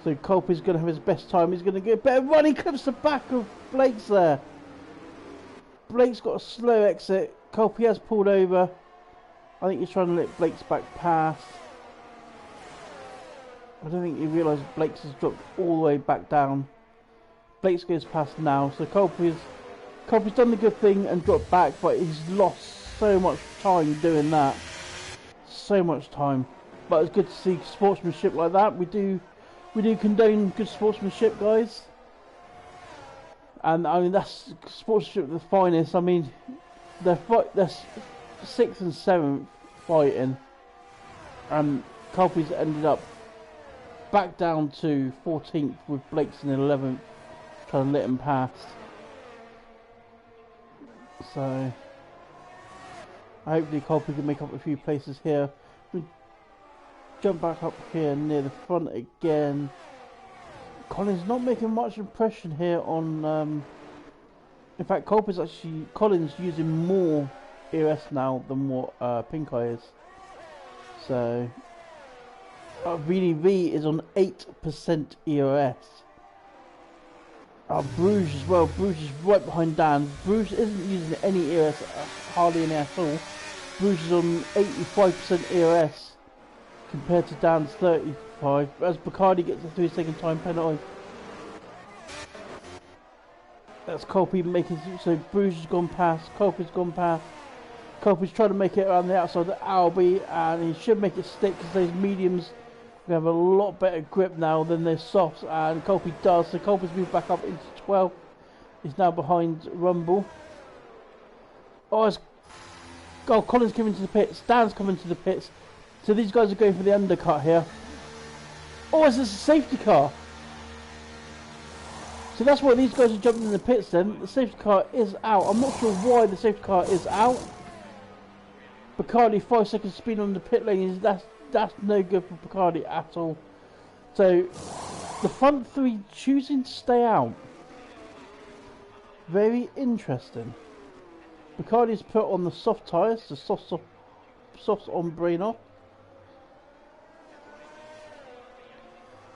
A: So Colby's going to have his best time. He's going to get a better run. He clips the back of Blakes there. Blake's got a slow exit. Colby has pulled over. I think he's trying to let Blake's back pass. I don't think he realised Blake's has dropped all the way back down. Blake's goes past now, so Colby's done the good thing and dropped back, but he's lost so much time doing that. So much time. But it's good to see sportsmanship like that. We do condone good sportsmanship, guys. And I mean, that's sportsmanship at the finest. I mean, they're 6th and 7th fighting, and Colby's ended up back down to 14th with Blake's in 11th, trying to let him past. So Hopefully Colby can make up a few places here. We jump back up here near the front again. Colin's not making much impression here on... in fact, Colin's using more ERS now than what Pink Eye is. So... VDV is on 8% ERS. Bruges as well. Bruges is right behind Dan. Bruges isn't using any ERS, hardly any at all. Bruges is on 85% ERS compared to Dan's 35. As Bacardi gets a 3-second time penalty. That's Colby making, so Bruges has gone past, Colby's gone past. Colby's trying to make it around the outside of Albie, and he should make it stick because those mediums have a lot better grip now than their softs, and Colby does. So Colby's moved back up into 12. He's now behind Rumble. Colin's coming to the pits. Dan's coming to the pits. So these guys are going for the undercut here. Oh, is this a safety car? So that's why these guys are jumping in the pits then. The safety car is out. I'm not sure why the safety car is out. Bacardi 5 seconds speed on the pit lane. That's no good for Bacardi at all. So the front three choosing to stay out. Very interesting. Bacardi's put on the soft tyres, the softs on brain off.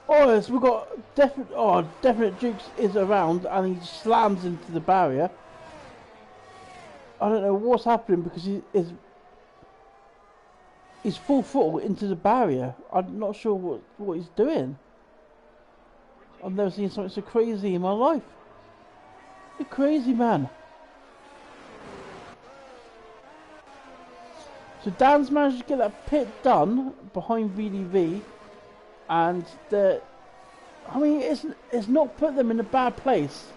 A: Oh, yes, we've got definite Dukes is around and he slams into the barrier. I don't know what's happening because he's full throttle into the barrier. I'm not sure what he's doing. I've never seen something so crazy in my life. A crazy man. So Dan's managed to get that pit done behind VDV. And I mean, it's not put them in a bad place.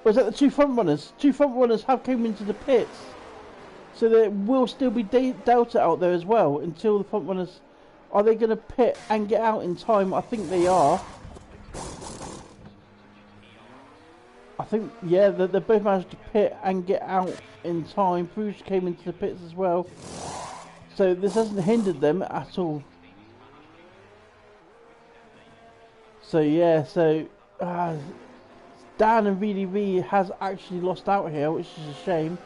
A: Was that the two front runners? Two front runners have come into the pits, so there will still be Delta out there as well until the front runners. Are they going to pit and get out in time? I think they are. I think, yeah, they both managed to pit and get out in time. Bruges came into the pits as well. So this hasn't hindered them at all. So yeah, Dan and VDV has actually lost out here, which is a shame.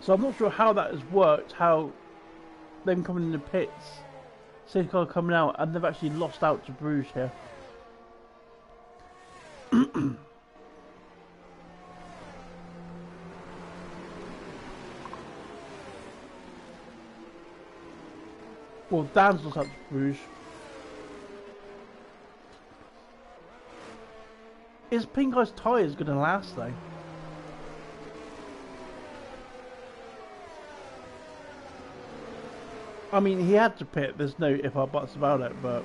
A: So I'm not sure how that has worked, how them coming in the pits, safety car coming out, and they've actually lost out to Bruges here. Well, Dan's lost out to Bruges. Is Pink Eye's tyres going to last though? I mean, he had to pit, there's no if or buts about it, but...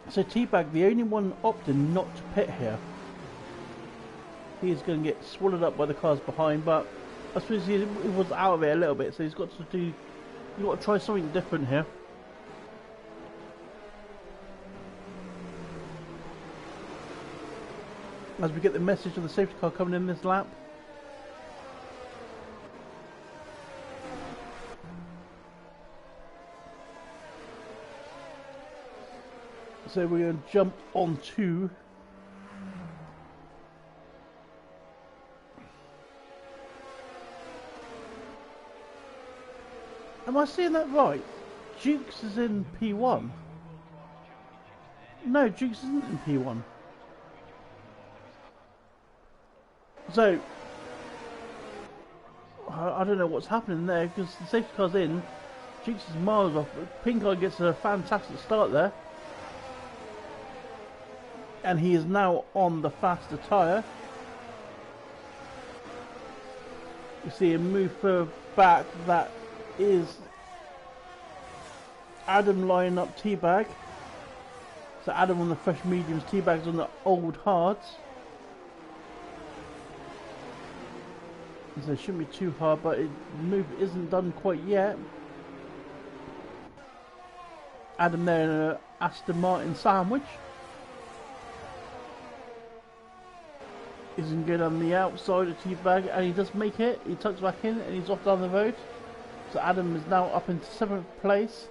A: So Teabag, the only one opted not to pit here. He's going to get swallowed up by the cars behind, but I suppose he was out of it a little bit, so he's got to try something different here. As we get the message of the safety car coming in this lap. So we're going to jump on to am I seeing that right? Jukes is in P1. No, Jukes isn't in P1. So I don't know what's happening there because the safety car's in. Jukes is miles off. Pink Eye gets a fantastic start there. And he is now on the faster tyre. You see him move further back. That is Adam lining up Teabag. So Adam on the fresh mediums, Teabag's on the old hards. So it shouldn't be too hard, but the move isn't done quite yet. Adam there in an Aston Martin sandwich. Isn't good on the outside of Teabag, and he does make it. He tucks back in and he's off down the road. So Adam is now up into 7th place.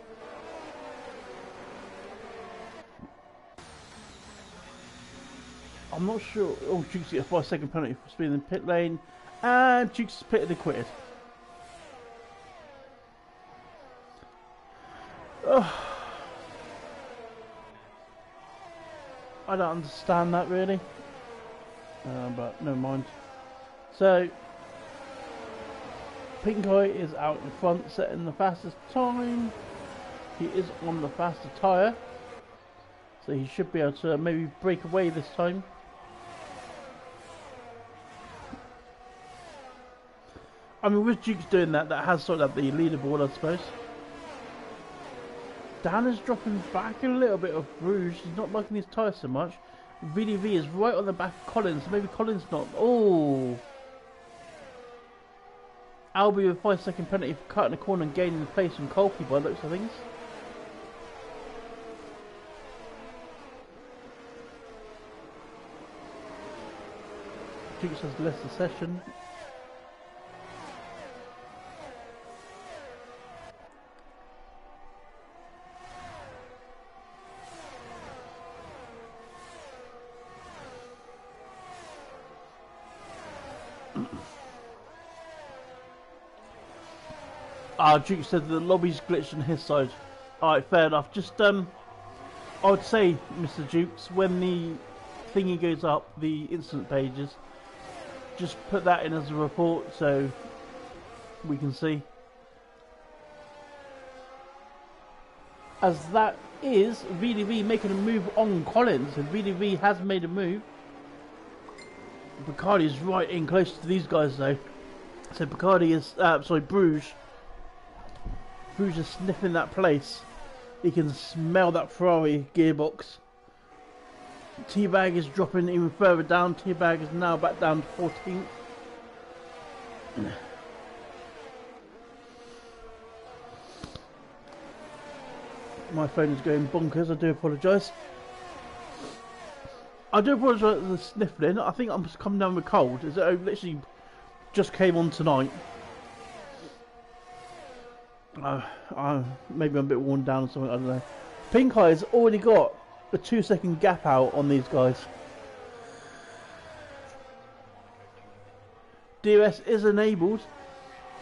A: I'm not sure. Oh, Jukes get a 5-second penalty for speeding in the pit lane, and Jukes is pitted and quitted. Oh. I don't understand that really. But never mind. So Pink Eye is out in front, setting the fastest time. He is on the faster tyre, so he should be able to maybe break away this time. I mean, with Duke's doing that, that has sorted out the leaderboard, I suppose. Dan is dropping back a little bit of Bruges. He's not liking his tyre so much. VDV is right on the back of Collins. Maybe Collins not. Oh! Albie with 5-second penalty for cutting the corner and gaining the place from Colkey by the looks of things. Dukes has left the session. Duke said the lobby's glitched on his side. Alright, fair enough. Just, I would say, Mr. Dukes, when the thingy goes up, the incident pages, just put that in as a report so we can see. As that is VDV making a move on Collins, and VDV has made a move. Bacardi is right in close to these guys though. So Bacardi is, sorry, Bruges. Bruges is sniffing that place. He can smell that Ferrari gearbox. Teabag is dropping even further down. Teabag is now back down to 14th. My phone is going bonkers, I do apologise. I do apologise for the sniffling. I think I'm just coming down with cold. It literally just came on tonight. Maybe I'm a bit worn down or something, I don't know. Pink Eye has already got a 2-second gap out on these guys. DRS is enabled,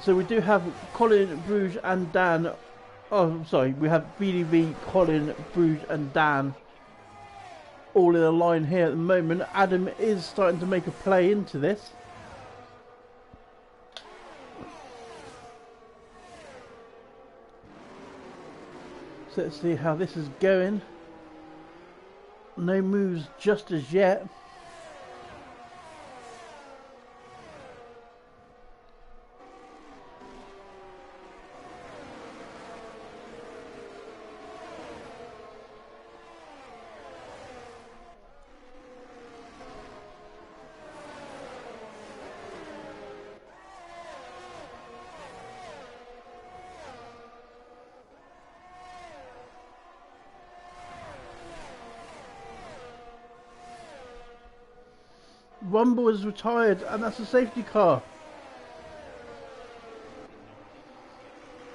A: so we do have Colin, Bruges and Dan. Oh, sorry, we have VDV, Colin, Bruges and Dan all in a line here at the moment. Adam is starting to make a play into this. So let's see how this is going. No moves just as yet. Rumble is retired, and that's a safety car.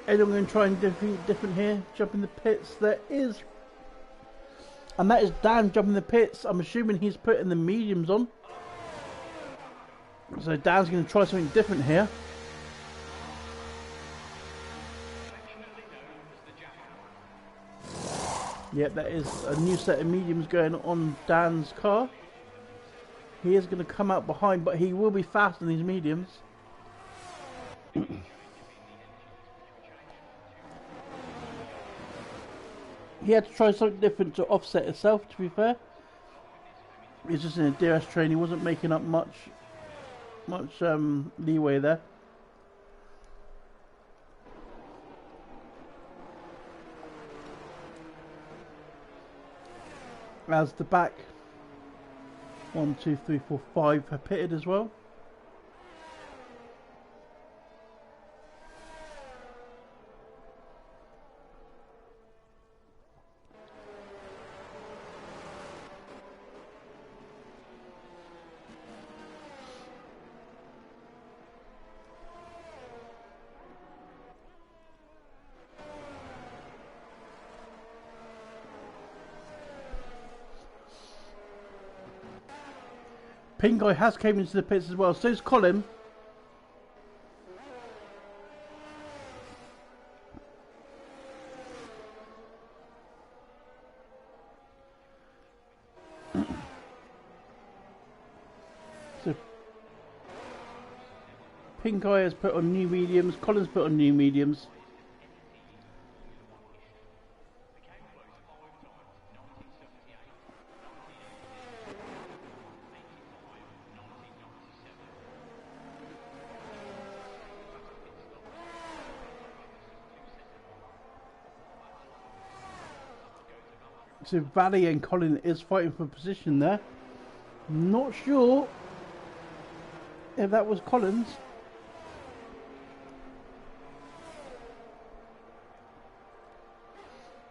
A: Anyone going to try and do different here? Jump in the pits. There is. And that is Dan jumping the pits. I'm assuming he's putting the mediums on. So Dan's going to try something different here. Yep, that is a new set of mediums going on Dan's car. He is going to come out behind, but he will be fast in these mediums. He had to try something different to offset himself, to be fair. He's just in a DRS train, he wasn't making up much leeway there. As the back 1, 2, 3, 4, 5 have pitted as well. Pink Guy has came into the pits as well, so's Colin. So Pink Guy has put on new mediums, Colin's put on new mediums. So Valley and Colin is fighting for position there. Not sure if that was Colin's.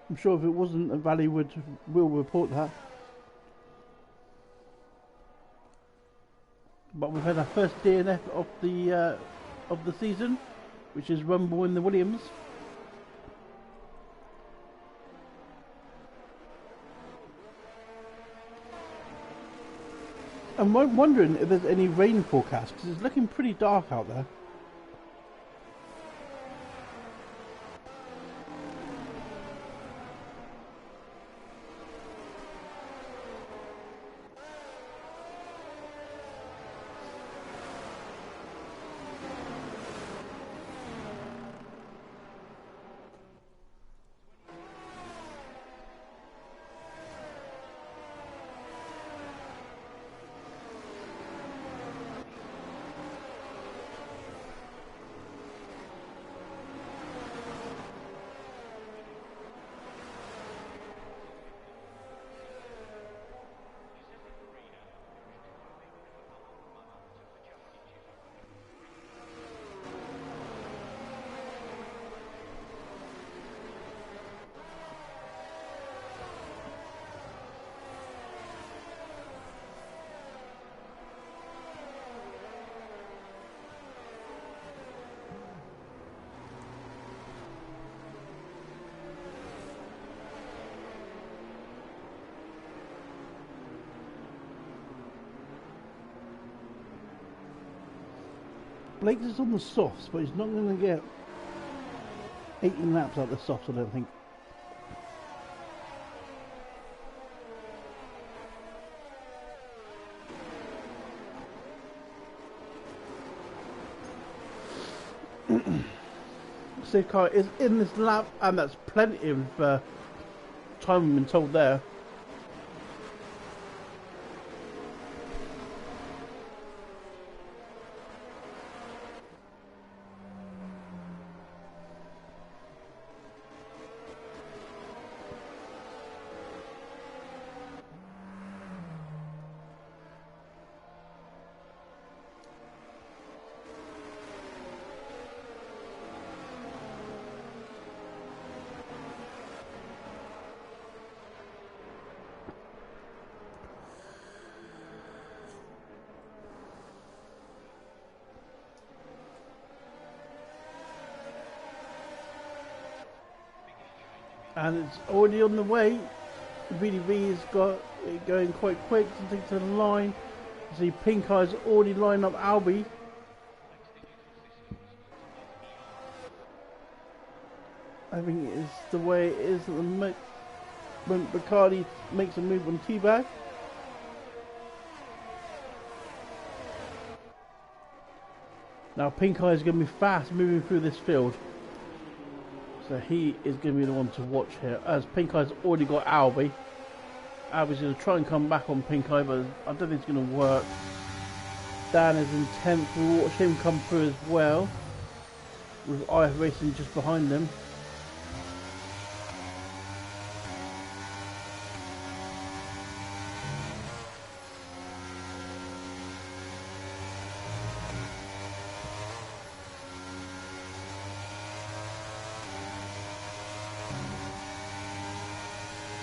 A: I'm sure if it wasn't, Valley will report that. But we've had our first DNF of the season, which is Rumble in the Williams. I'm wondering if there's any rain forecast, because it's looking pretty dark out there. Blake is on the softs, but he's not going to get 18 laps out of the softs, I don't think. Safe car is in this lap, and that's plenty of time we've been told there. And it's already on the way. VDV has got it going quite quick to take to the line. You see Pink Eye's already lined up Albie. I think it is the way it is at the moment when Bacardi makes a move on T-Bag. Now Pink Eye is going to be fast moving through this field. So he is going to be the one to watch here, as Pink Eye's already got Albie. Albie's going to try and come back on Pink Eye, but I don't think it's going to work. Dan is in 10th, we'll watch him come through as well, with IF Racing just behind them.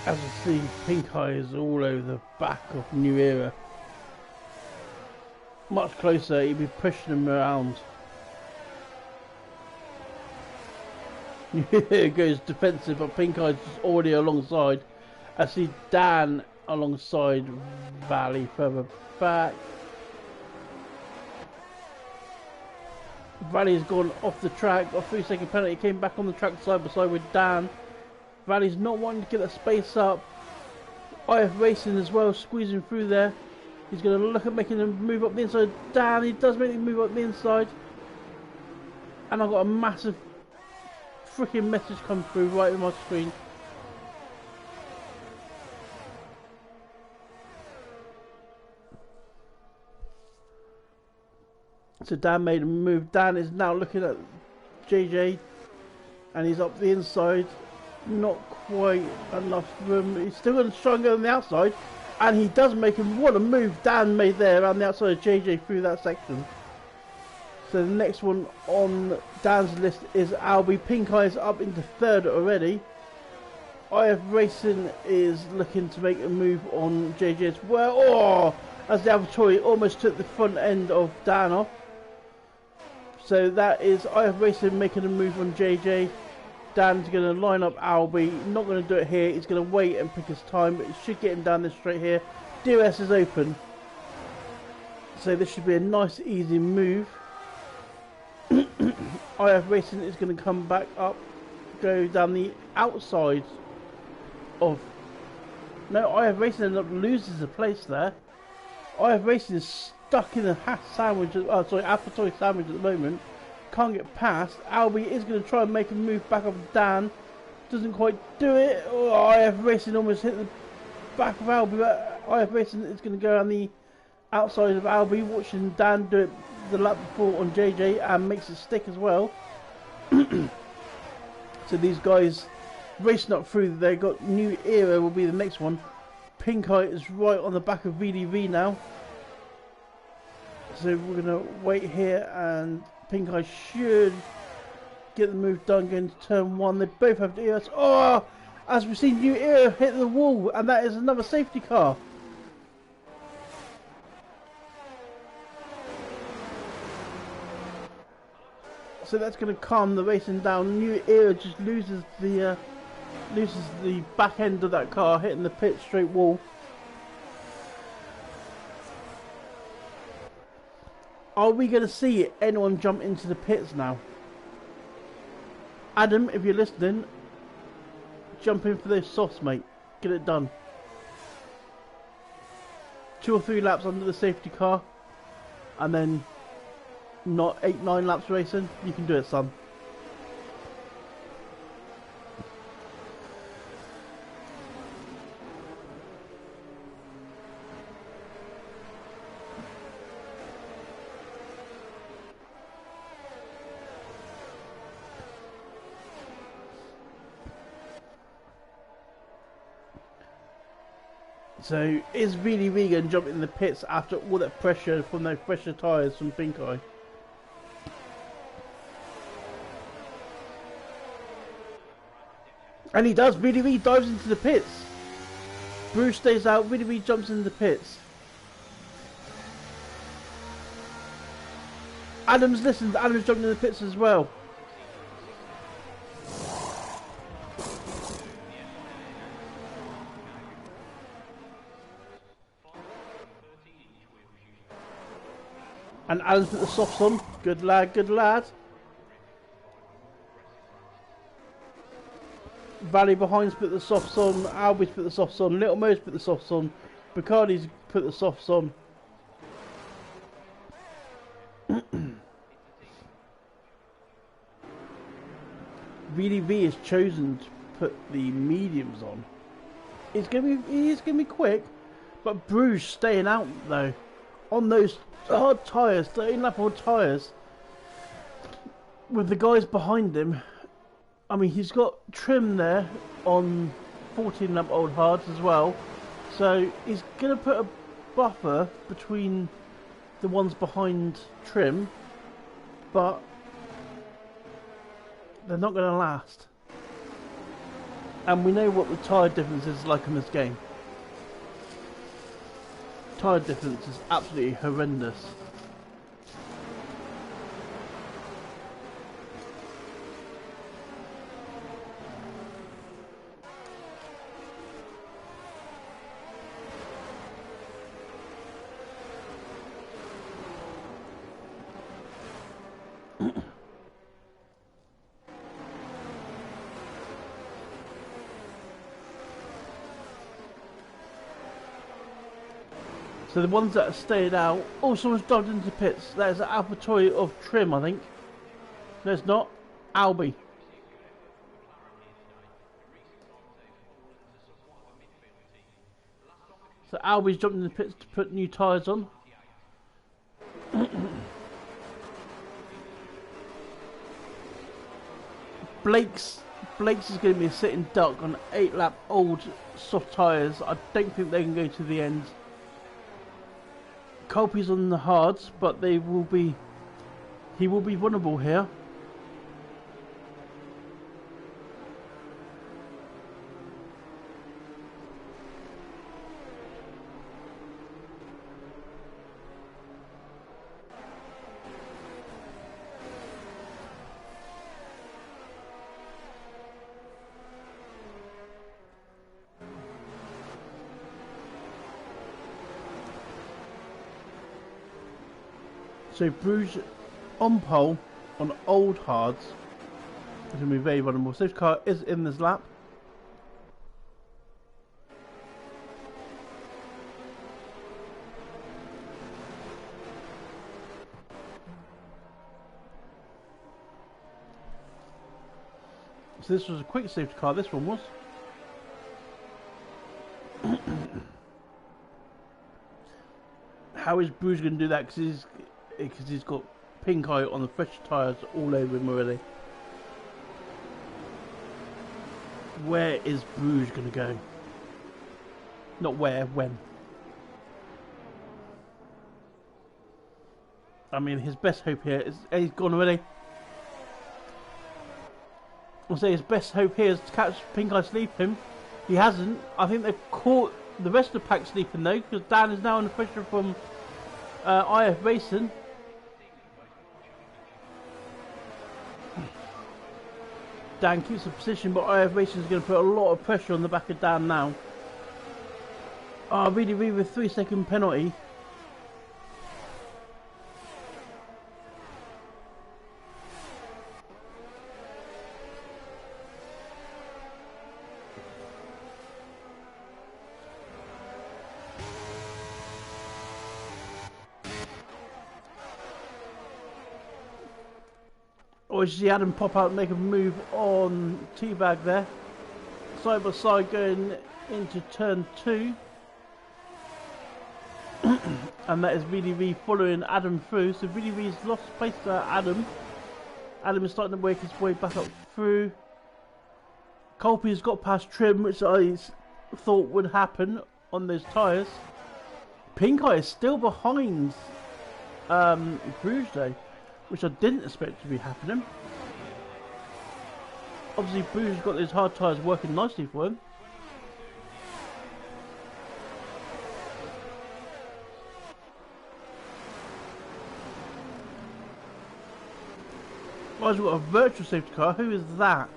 A: As you see, Pink Eye is all over the back of New Era. Much closer, he'd be pushing him around. Here goes defensive, but Pink Eye's just already alongside. I see Dan alongside Valley further back. Valley's gone off the track, got a 3-second penalty, came back on the track side by side with Dan. Valley's not wanting to get that space up. IF Racing as well, squeezing through there. He's going to look at making him move up the inside. Dan, he does make him move up the inside. And I've got a massive freaking message come through right on my screen. So Dan made a move. Dan is now looking at JJ. And he's up the inside. Not quite enough room. He's still going to try and go on the outside, and he does make him. What a move Dan made there around the outside of JJ through that section. So the next one on Dan's list is Albie. Pink Eye's up into 3rd already. IF Racing is looking to make a move on JJ as well. Oh, as the AlphaTauri almost took the front end of Dan off. So that is IF Racing making a move on JJ. Dan's going to line up Albie, not going to do it here, he's going to wait and pick his time, but it should get him down this straight here. DRS is open, so this should be a nice easy move. IF Racing is going to come back up, go down the outside of... No, IF Racing loses a place there. IF Racing is stuck in a sandwich, AlphaTauri sandwich at the moment. Can't get past. Albie is going to try and make a move back up Dan. Doesn't quite do it. Oh, IF Racing almost hit the back of Albie, but IF Racing is going to go on the outside of Albie, watching Dan do it the lap before on JJ and makes it stick as well. So these guys racing up through. They got New Era will be the next one. Pink Eye is right on the back of VDV now. So we're going to wait here, and Pink Eye should get the move done going to turn 1. They both have DRS. Oh! As we've seen New Era hit the wall, and that is another safety car. So that's going to calm the racing down. New Era just loses the back end of that car, hitting the pit straight wall. Are we going to see anyone jump into the pits now? Adam, if you're listening, jump in for those softs, mate. Get it done. 2 or 3 laps under the safety car, and then not 8-9 laps racing. You can do it, son. So is VDV going to jump in the pits after all that pressure from those pressure tyres from Pink Eye? And he does. VDV dives into the pits. Bruce stays out. VDV jumps into the pits. Adams listened. Adams jumped into the pits as well. And Alan's put the softs on. Good lad, good lad. Valley behind's put the softs on. Albie's put the softs on. Little Mo's put the softs on. Bacardi's put the softs on. VDV has chosen to put the mediums on. He is gonna be quick, but Bruges staying out though on those hard tyres, 13 lap old tyres, with the guys behind him. I mean, he's got trim there on 14 lap old hards as well, so he's gonna put a buffer between the ones behind trim, but they're not going to last. And we know what the tyre difference is like in this game. Tyre difference is absolutely horrendous. So the ones that have stayed out, oh, someone's dived into pits. There's an AlphaTauri of trim, I think. No, it's not. Albie. So Albie's jumped in the pits to put new tyres on. Blake's is going to be a sitting duck on 8 lap old soft tyres. I don't think they can go to the end. Colby's on the hards, but he will be vulnerable here. So Bruges on pole on old hards is going to be very vulnerable. Safety car is in this lap. So this was a quick safety car, this one was. How is Bruges going to do that? Because he's got pink eye on the fresh tyres all over him already. Where is Bruges going to go? Not where, when. I mean, his best hope here is... He's gone already. I'll say his best hope here is to catch pink eye sleeping. He hasn't. I think they've caught the rest of the pack sleeping though, because Dan is now under pressure from IF Racing. Dan keeps the position, but IF Racing is going to put a lot of pressure on the back of Dan now. Oh, really, with 3 second penalty. Or you see Adam pop out and make a move on Teabag there. Side by side going into turn 2. And that is VDV following Adam through. So VDV's lost space to Adam. Adam is starting to work his way back up through. Colby's got past Trim, which I thought would happen on those tyres. Pink Eye is still behind Bruges though, which I didn't expect to be happening. Obviously Bruges has got those hard tyres working nicely for him. Oh, he's got a virtual safety car. Who is that?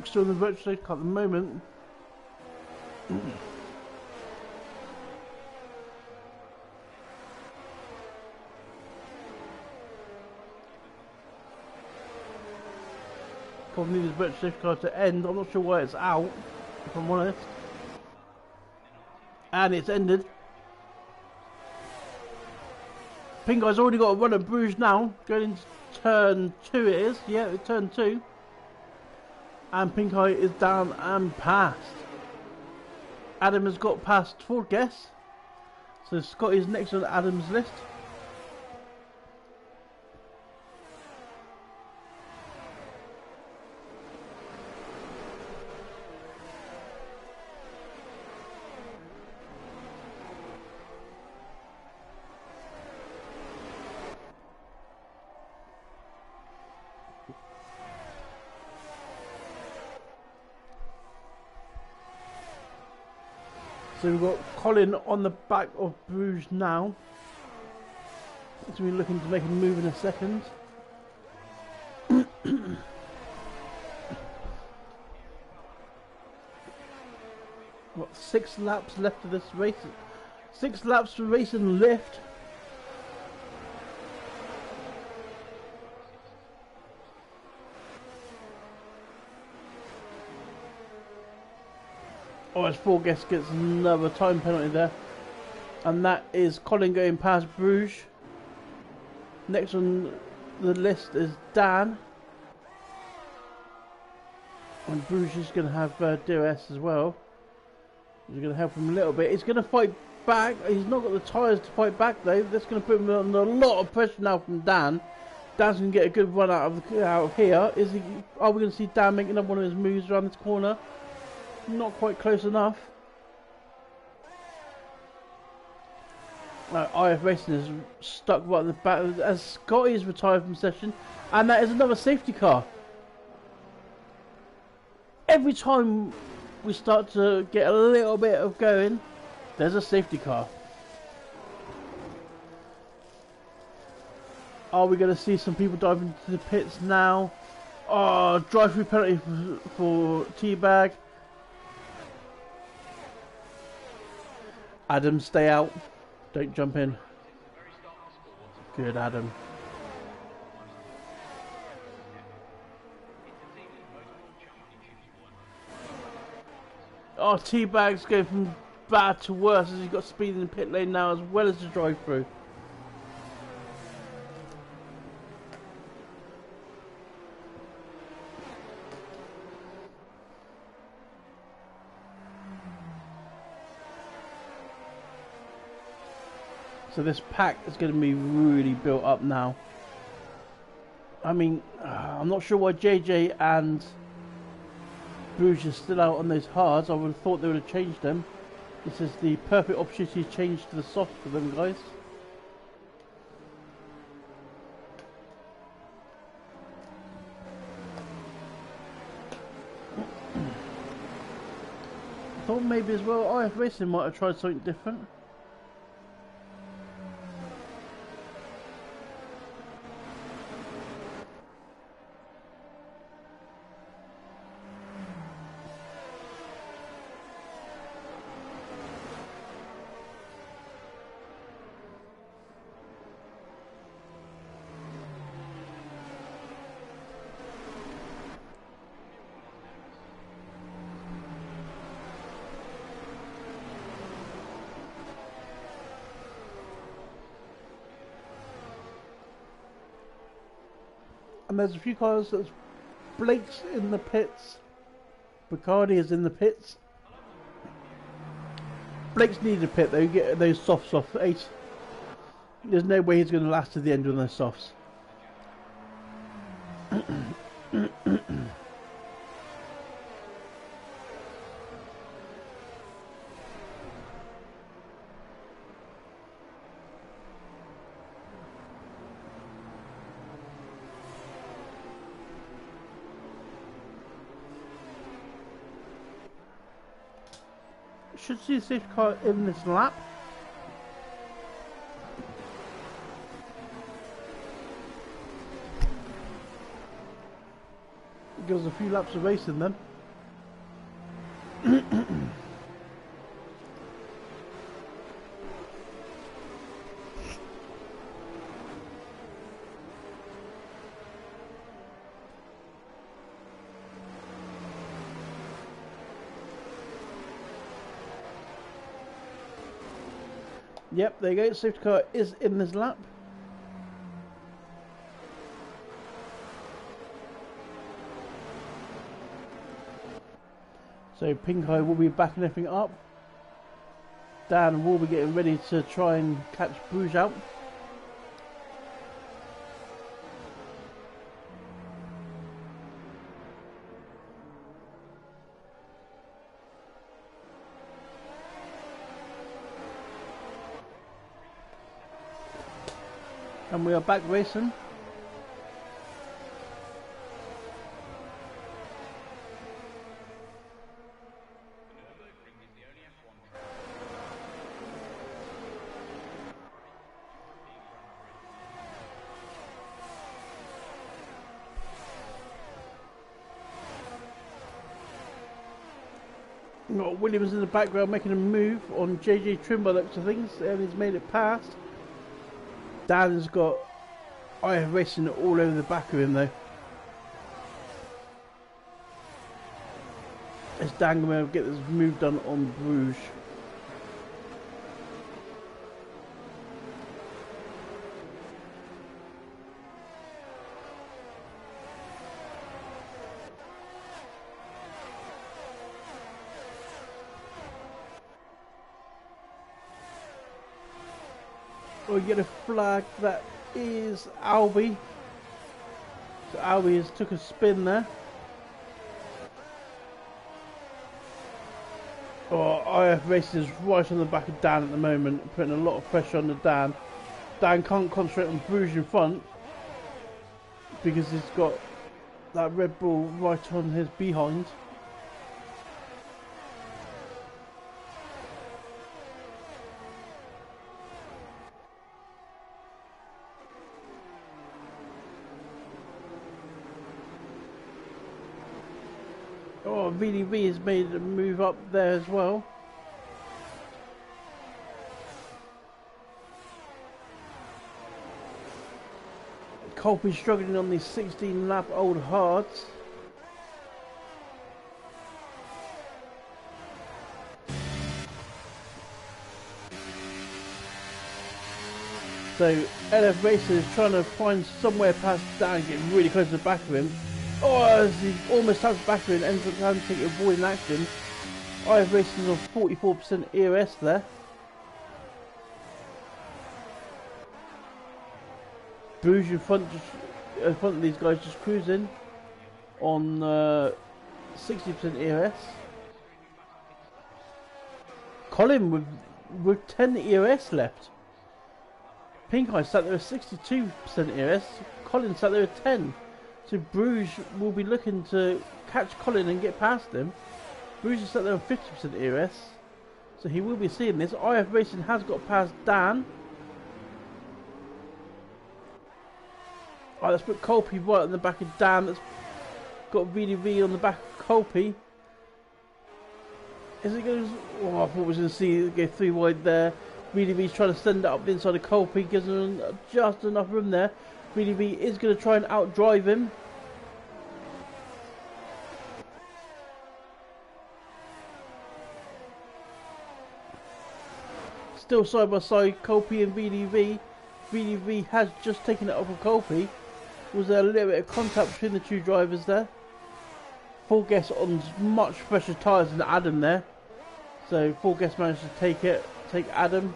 A: Still in the virtual safety car at the moment. Probably need this virtual safety car to end. I'm not sure why it's out, if I'm honest. And it's ended. Pink Eye's already got a run at Bruges now. Going into turn 2 it is. Yeah, it's turn 2. And Pink Eye is down and past. Adam has got past 4 guests. So Scott is next on Adam's list. So we've got Colin on the back of Bruges now. So we're looking to make a move in a second. Got 6 laps left of this race. 6 laps for race and lift. Oh, as 4 guests gets another time penalty there. And that is Colin going past Bruges. Next on the list is Dan. And Bruges is going to have DRS as well. He's going to help him a little bit. He's going to fight back. He's not got the tyres to fight back though. That's going to put him under a lot of pressure now from Dan. Dan's going to get a good run out of here. Are we going to see Dan making up one of his moves around this corner? Not quite close enough. IF Racing is stuck right at the back as Scotty is retired from session, and that is another safety car. Every time we start to get a little bit of going, there's a safety car. Are we going to see some people dive into the pits now? Oh, drive-through penalty for Teabag. Adam, stay out. Don't jump in. Good, Adam. Oh, Teabag's going from bad to worse as he's got speed in the pit lane now as well as the drive-through. So this pack is going to be really built up now. I mean, I'm not sure why JJ and Bruges are still out on those hards. I would have thought they would have changed them. This is the perfect opportunity to change to the soft for them guys. I thought maybe as well IF Racing might have tried something different. And there's a few cars that's Blake's in the pits. Bacardi is in the pits. Blake's needed a pit though, you get those softs off 8. There's no way he's going to last to the end on those softs. Should see a safety car in this lap. It gives a few laps of racing then. Yep, there you go. Safety car is in this lap. So Pink Eye will be backing everything up. Dan will be getting ready to try and catch Bruges out. And we are back racing. We've got Williams in the background making a move on JJ Trim by the looks of things, and he's made it past. Dan's got IF Racing all over the back of him though. Is Dan going to get this move done on Bruges? We get a flag that is Albie. So Albie has took a spin there. Oh, IF Racing is right on the back of Dan at the moment, putting a lot of pressure on the Dan. Dan can't concentrate on Bruges in front because he's got that Red Bull right on his behind. Oh, VDV has made a move up there as well. Colby's struggling on these 16 lap old hards. So LF Racer is trying to find somewhere past Dan, getting really close to the back of him. Oh, as he almost taps back to him, ends up having to take a avoiding action. IF Racing on 44% EOS there. Bruges in front, in front of these guys, just cruising on 60% EOS. Colin with 10 EOS left. Pink Eye sat there with 62% EOS. Colin sat there with 10. So Bruges will be looking to catch Colin and get past him. Bruges is sat there on 50% EOS. So he will be seeing this. IF Racing has got past Dan. Alright, let's put Colby right on the back of Dan. That's got VDV on the back of Colby. Is it going to... Oh, I thought we was going to see it go 3 wide there. VDV's trying to send it up the inside of Colby. Gives him just enough room there. VDV is going to try and outdrive him. Still side by side, Colby and VDV. VDV has just taken it off of Colby. Was there a little bit of contact between the two drivers there? Full Guest on much fresher tyres than Adam there. So Full Guest managed to take Adam.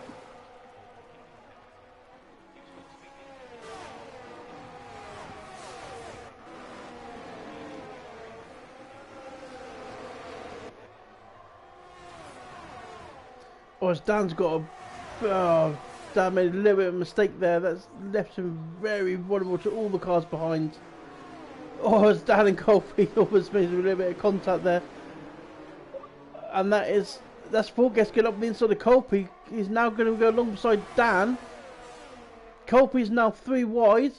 A: Oh, Dan's got a... Dan made a little bit of a mistake there. That's left him very vulnerable to all the cars behind. Oh, as Dan and Colby almost made a little bit of contact there. And that's Full Guest getting up the inside of Colby. He's now going to go alongside Dan. Colby's now 3 wide.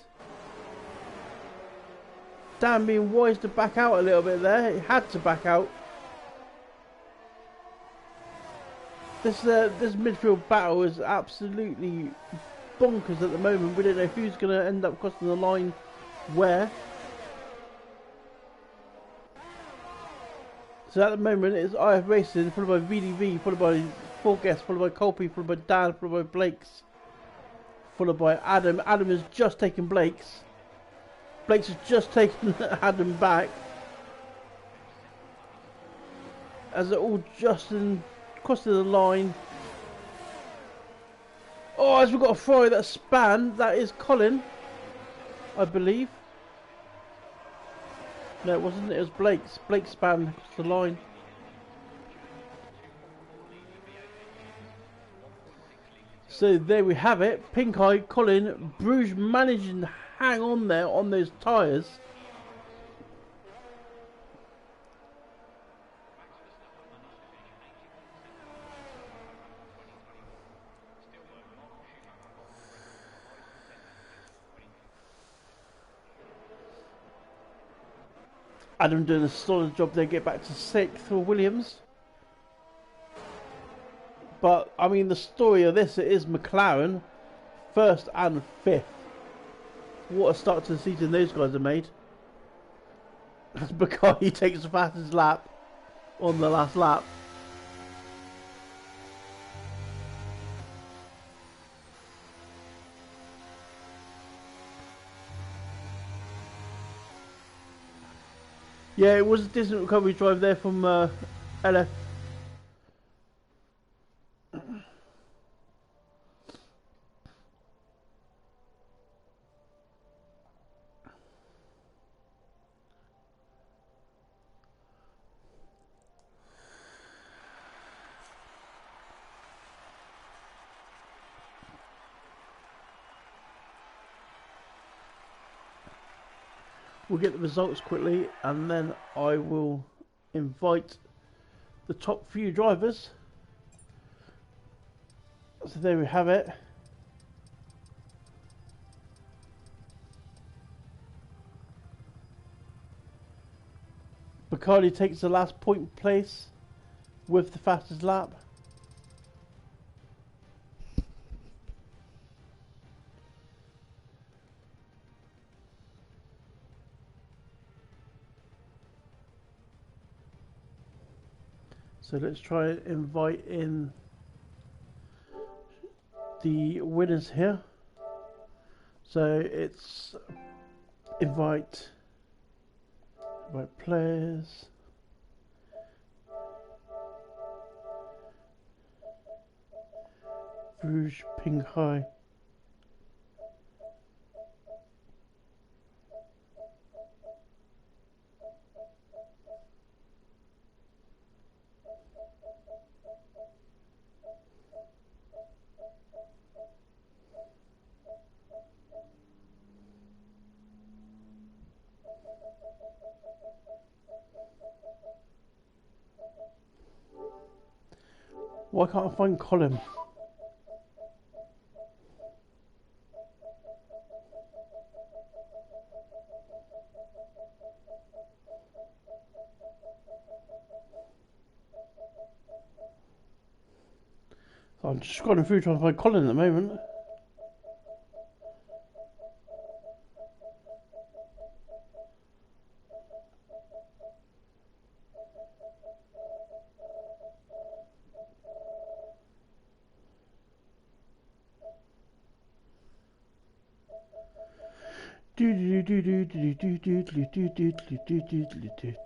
A: Dan being wise to back out a little bit there. He had to back out. This midfield battle is absolutely bonkers at the moment. We don't know who's going to end up crossing the line where. So at the moment it's IF Racing, followed by VDV, followed by four guests, followed by Colby, followed by Dan, followed by Blake's, followed by Adam. Adam has just taken Blake's. Blake's has just taken Adam back. As they're all just crossing the line. Oh, as we've got a Ferrari that span, that is Colin, I believe. No, it wasn't. It was Blake's. Blake span across the line. So there we have it. Pink Eye, Colin, Bruges managing to hang on there on those tyres. Adam doing a solid job there, get back to 6th for Williams. But, I mean, the story of this, it is McLaren, 1st and 5th. What a start to the season those guys have made. That's because he takes the fastest lap on the last lap. Yeah, it was a decent recovery drive there from LF. We'll get the results quickly and then I will invite the top few drivers. So there we have it. Bacardi takes the last point place with the fastest lap. So let's try and invite in the winners here. So it's invite players. Bruges Ping High. Why can't I find Colin? So I'm just scrolling through trying to find Colin at the moment.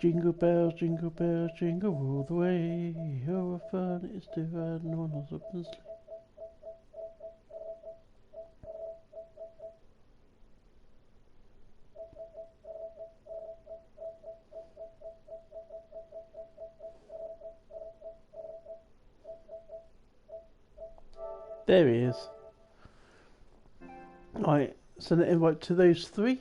A: Jingle bells, jingle all the way. Oh, what fun it is to ride in one horse open sleigh. There he is. Right, send an invite to those three.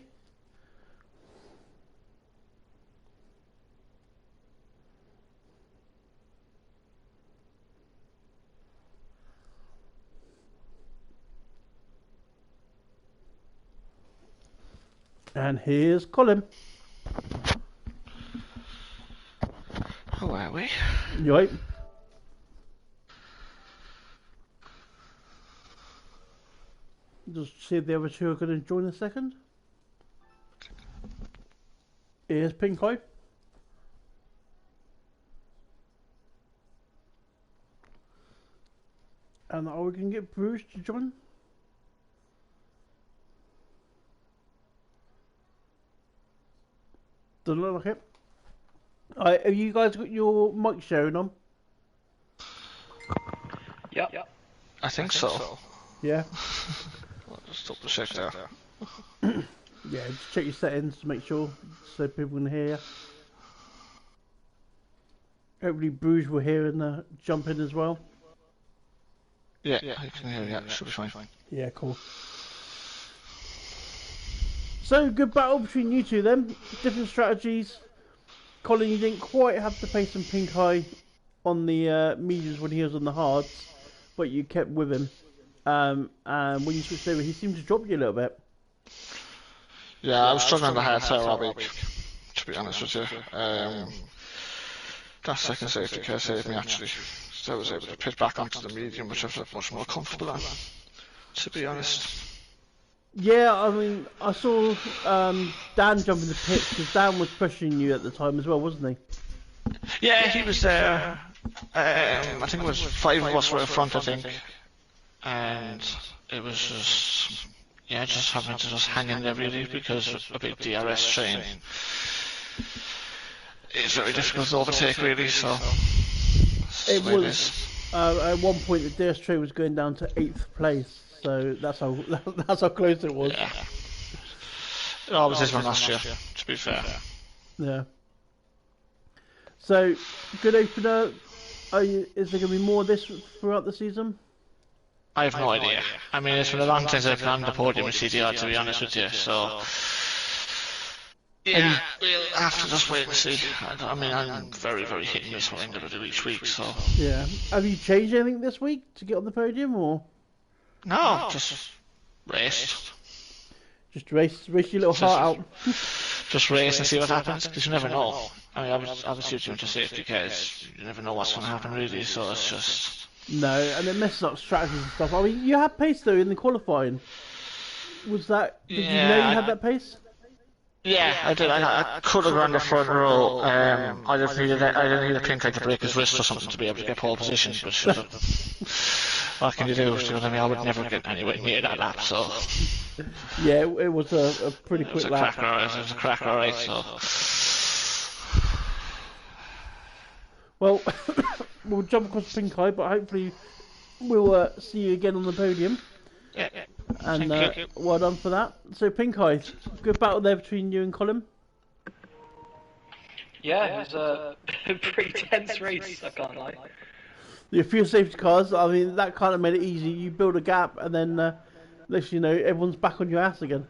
A: And here's Colin.
C: How are we?
A: You right? Just see if the other two are going to join in a second. Here's Pink Eye. And are we going to get Bruce to join? Doesn't look like it. Alright, have you guys got your mic sharing on?
C: Yep. I think so.
A: Yeah?
C: I'll just double check there.
A: Yeah, just check your settings to make sure so people can hear you. Hopefully Bruce will hear and jump in as well.
C: Yeah, I can hear you. Yeah, should be fine.
A: Yeah, cool. So, good battle between you two then. Different strategies. Colin, you didn't quite have the pace and Pink Eye on the mediums when he was on the hards, but you kept with him. And when you switched over, he seemed to drop you a little bit.
C: Yeah, I was struggling on the hard side all week, to be honest with you. That second safety car saved me actually. So I was able to pit back onto the medium, which I felt much more comfortable on, to be honest.
A: Yeah, I mean, I saw Dan jump in the pit because Dan was pushing you at the time as well, wasn't he?
C: Yeah, he was there. I think it was 5 of us were in front, I think. And it was just, yeah, just having to just hang in there really because a big DRS train is very difficult to overtake really, so
A: it was. At one point the DRS train was going down to 8th place, so that's how close it was.
C: Yeah. It always is from Austria, to be fair.
A: Yeah. So, good opener. Is there going to be more of this throughout the season?
C: I have no idea. I mean, it's been a long time since I've gone to the podium with CDR, to be honest with you, so... Yeah, we'll have to just wait and see. I mean, I'm very, very hit and miss what I end up doing each week, so...
A: Yeah. Have you changed anything this week to get on the podium, or...?
C: No, just raced.
A: Just race your little heart out.
C: Just race and see what happens, because you never know. I mean, obviously you're doing to safety cars, you never know what's going to happen really, so it's just...
A: No, and it messes up strategies and stuff. I mean, you had pace though in the qualifying. Was that... Did you know you had that pace?
C: Yeah, I did. I could have run the front row. I didn't need a Pink Eye to break his wrist or something to be able to get pole position, but what can you do? You know what I mean? I would never get anywhere near that lap, so...
A: Yeah, it was a pretty quick lap.
C: It was a cracker, alright, so...
A: Well, we'll jump across Pink Eye, but hopefully we'll see you again on the podium.
C: Yeah.
A: And well done for that. So Pink Eye, good battle there between you and Colin.
D: Yeah, it was a pretty tense race, I can't lie.
A: The few safety cars, I mean, that kind of made it easy. You build a gap and then, next you know, everyone's back on your ass again.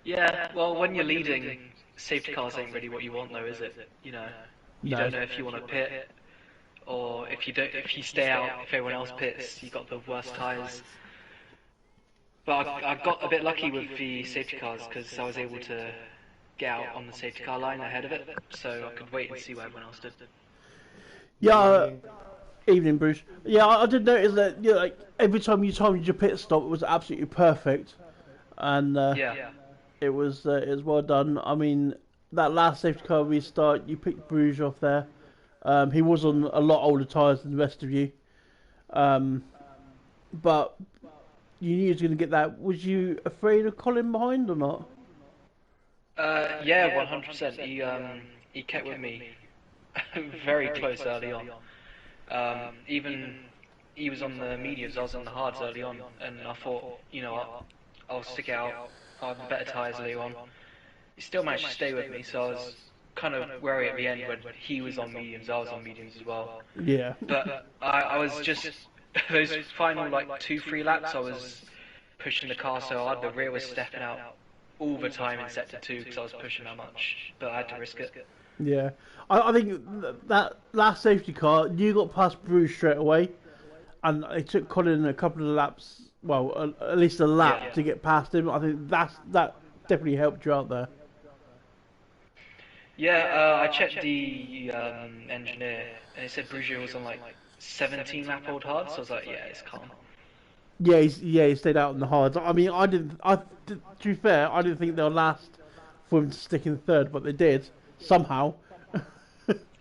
D: Yeah, well, when you're leading, safety cars ain't really what you want though, is it? You know, you don't know if you want to pit, or if you stay out, if everyone else pits, you got the worst tyres. But I got a bit lucky with the safety cars because I was able to get out on the safety car line ahead of it, so I could wait and see what everyone else did.
A: Yeah, evening Bruce. Yeah, I did notice that, you know, like every time you timed your pit stop, it was absolutely perfect, and it was well done. I mean, that last safety car restart, you picked Bruges off there. He was on a lot older tyres than the rest of you, but you knew he was going to get that. Was you afraid of Colin behind or not?
D: Yeah, 100%. He kept with me very close early on. Even he was on the mediums, I was on the hards early on, and I thought, you know, I'll stick it out. I'll have better tyres later on. He still managed to stay with me, so I was kind of worried at the end when he was on mediums, I was on mediums as well.
A: Yeah.
D: But I was just, those final like 2-3 laps, I was pushing the car so hard, the rear was stepping out all the time in sector 2 because I was pushing that much, but I had to risk it.
A: Yeah. I think that last safety car, you got past Bruce straight away, and it took Colin a couple of laps, well, at least a lap to get past him. I think that definitely helped you out there.
D: Yeah, I checked the engineer, and he said Bruges was on like 17 lap old hard, so I was like, yeah, it's calm.
A: Yeah, he stayed out in the hards. I mean, to be fair, I didn't think they'll last for him to stick in third, but they did somehow.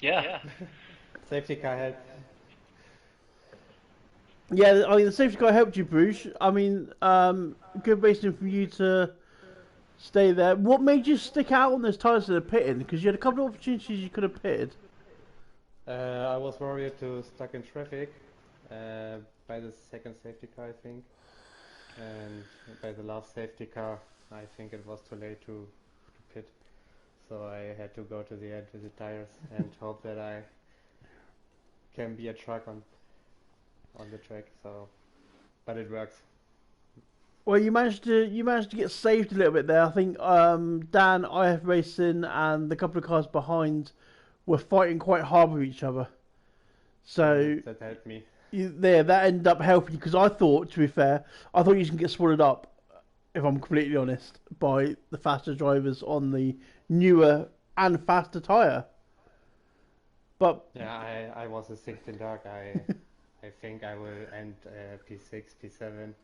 D: Yeah.
E: Safety car ahead.
A: Yeah, I mean the safety car helped you, Bruce. I mean, good racing for you to stay there. What made you stick out on those tyres that are pitting? Because you had a couple of opportunities you could have pitted.
E: I was worried to stuck in traffic by the second safety car, I think, and by the last safety car, I think it was too late to pit, so I had to go to the end with the tires and hope that I can be a truck on the track. So, but it works.
A: Well, you managed to get saved a little bit there. I think Dan, IF Racing, and the couple of cars behind were fighting quite hard with each other. So
E: That helped me.
A: that ended up helping you because I thought, to be fair, I thought you was gonna get swallowed up. If I'm completely honest, by the faster drivers on the newer and faster tyre. But
E: Yeah, I was a sixth in dark. I think I will end P6, P7,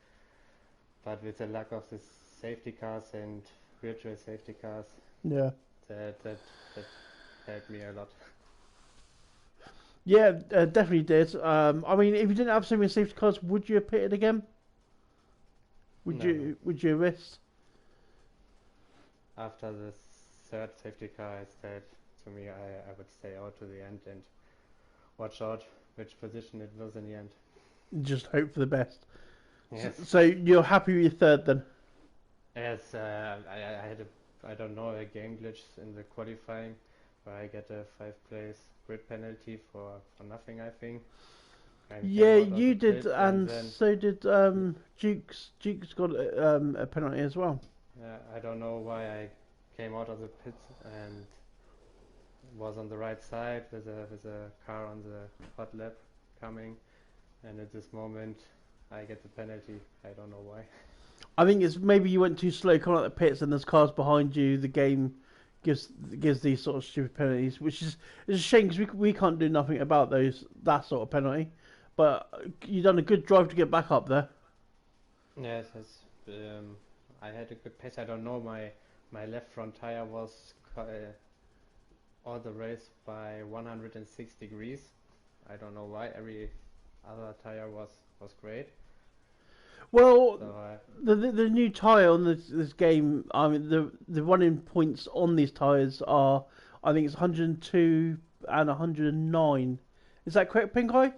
E: but with the lack of the safety cars and virtual safety cars,
A: yeah,
E: that helped me a lot.
A: yeah, definitely did. I mean, if you didn't have so many safety cars, would you have pitted again? Would
E: No.
A: you have risked?
E: After the third safety car, I said to me, I would stay out to the end and watch out which position it was in the end.
A: Just hope for the best.
E: Yes,
A: So you're happy with your third then?
E: yes. I had I don't know, a game glitch in the qualifying where I get a 5-place grid penalty for nothing, I think. And came
A: Yeah,
E: out of
A: you
E: the
A: did,
E: pit
A: and
E: then,
A: so did Jukes. Jukes got a penalty as well.
E: I don't know why I came out of the pit and was on the right side with a car on the hot lap coming, and at this moment I get the penalty. I don't know why.
A: I think it's maybe you went too slow coming out the pits, and there's cars behind you. The game gives these sort of stupid penalties, which is it's a shame because we can't do nothing about that sort of penalty. But you done a good drive to get back up there.
E: Yes, I had a good pace. I don't know, my left front tire was all the race by 106 degrees. I don't know why. Every other tire was great.
A: Well,
E: So
A: the new tyre on this game, I mean the running points on these tyres are, I think it's 102 and 109. Is that correct, Pink Eye?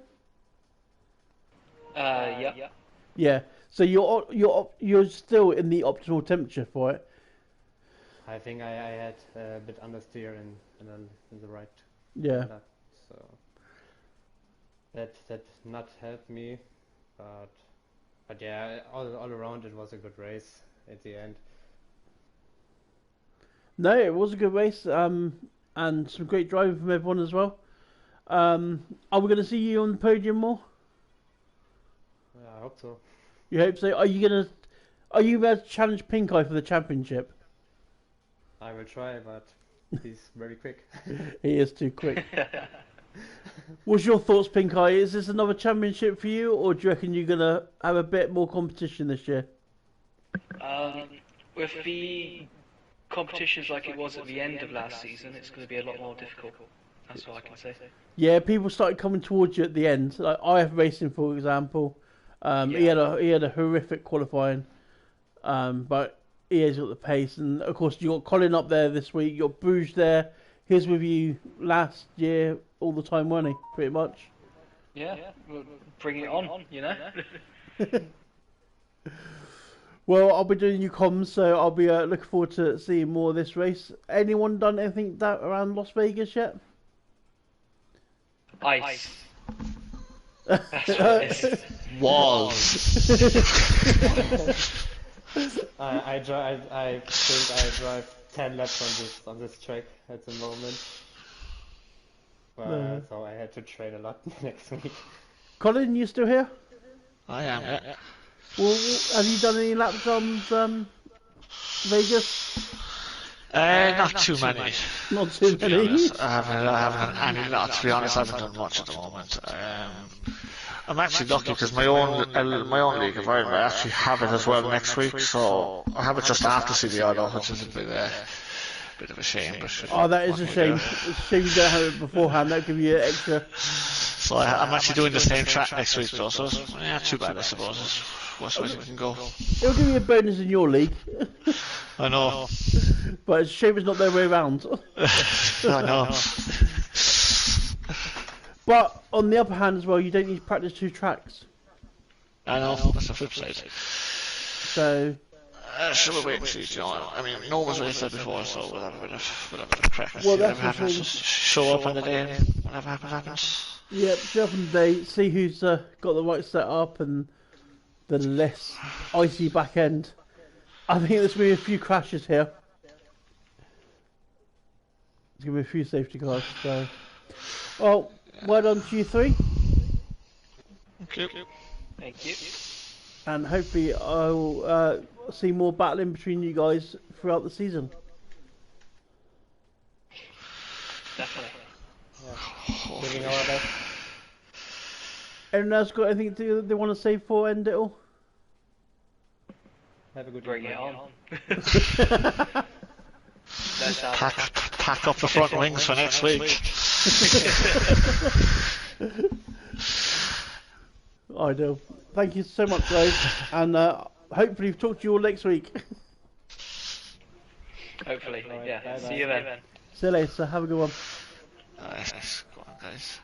D: Yeah.
A: Yeah. So you're still in the optimal temperature for it.
E: I think I had a bit understeer in the right
A: Yeah.
E: lap, so that not helped me, but yeah, all around it was a good race at the end.
A: No, it was a good race. And some great driving from everyone as well. Are we going to see you on the podium more?
E: Yeah, I hope so.
A: You hope so. Are you about to challenge Pink Eye for the championship?
E: I will try, but he's very quick.
A: He is too quick. What's your thoughts, Pink Eye? Is this another championship for you, or do you reckon you're gonna have a bit more competition this year?
D: With the competitions like it was at the end of last season, it's going to be a lot more difficult. That's all I can say.
A: Yeah, people started coming towards you at the end. Like IF Racing, for example, he had a horrific qualifying, but he has got the pace, and of course you got Colin up there this week. You got Bruges there. He was with you last year all the time, wasn't he? Pretty much.
D: Yeah, well, bring it on, you know.
A: Well, I'll be doing new comms, so I'll be looking forward to seeing more of this race. Anyone done anything around Las Vegas yet?
D: Ice. That's what it is.
C: Walls.
E: I think I drive 10 laps on this track at the moment.
A: No.
E: So I had to train a lot next week.
A: Colin, you still here?
C: I am, yeah.
A: Well, have you done any laps on Vegas?
C: Not too many.
A: Not too
C: To be
A: many.
C: honest, I haven't any. To be honest, I haven't done much at the moment. I'm actually lucky because my own league of Ireland, I actually have it as well next week, so I have it just after CDR though, which is a bit of a shame. But
A: Oh, that is a shame. It's a shame you don't have it beforehand. That'll give you an extra
C: So I'm actually doing the same track next week though, so yeah, too bad I suppose. It's worst way you can go.
A: It'll give you a bonus in your league.
C: I know.
A: But it's a shame it's not their way around.
C: I know.
A: But on the other hand as well, you don't need to practice 2 tracks.
C: I know, that's the flip side.
A: So...
C: Should we wait and see, you know, I mean, no one's really said before, so we'll have a bit of crack and see
A: Well,
C: whatever
A: that's the
C: happens.
A: thing.
C: Just show up on the day and whatever happens.
A: Yeah, show up on the day, see who's got the right setup and the less icy back end. I think there's going to be a few crashes here. There's going to be a few safety cars, so... Well, well done to you 3.
C: Thank you.
D: Thank you.
A: And hopefully I'll see more battling between you guys throughout the season.
D: Definitely.
E: Yeah. Giving our best.
A: Anyone else got anything they want to say before end it all?
E: Have a good
D: Bring
E: evening.
D: it on. Let's have
C: Pack up the front wings for next week.
A: I do. Thank you so much, guys, and hopefully we'll talk to you all next week.
D: Hopefully,
E: Alright,
D: yeah.
E: bye-bye.
D: See you then.
A: See you later. Have a good one.
C: Nice. Go on, guys.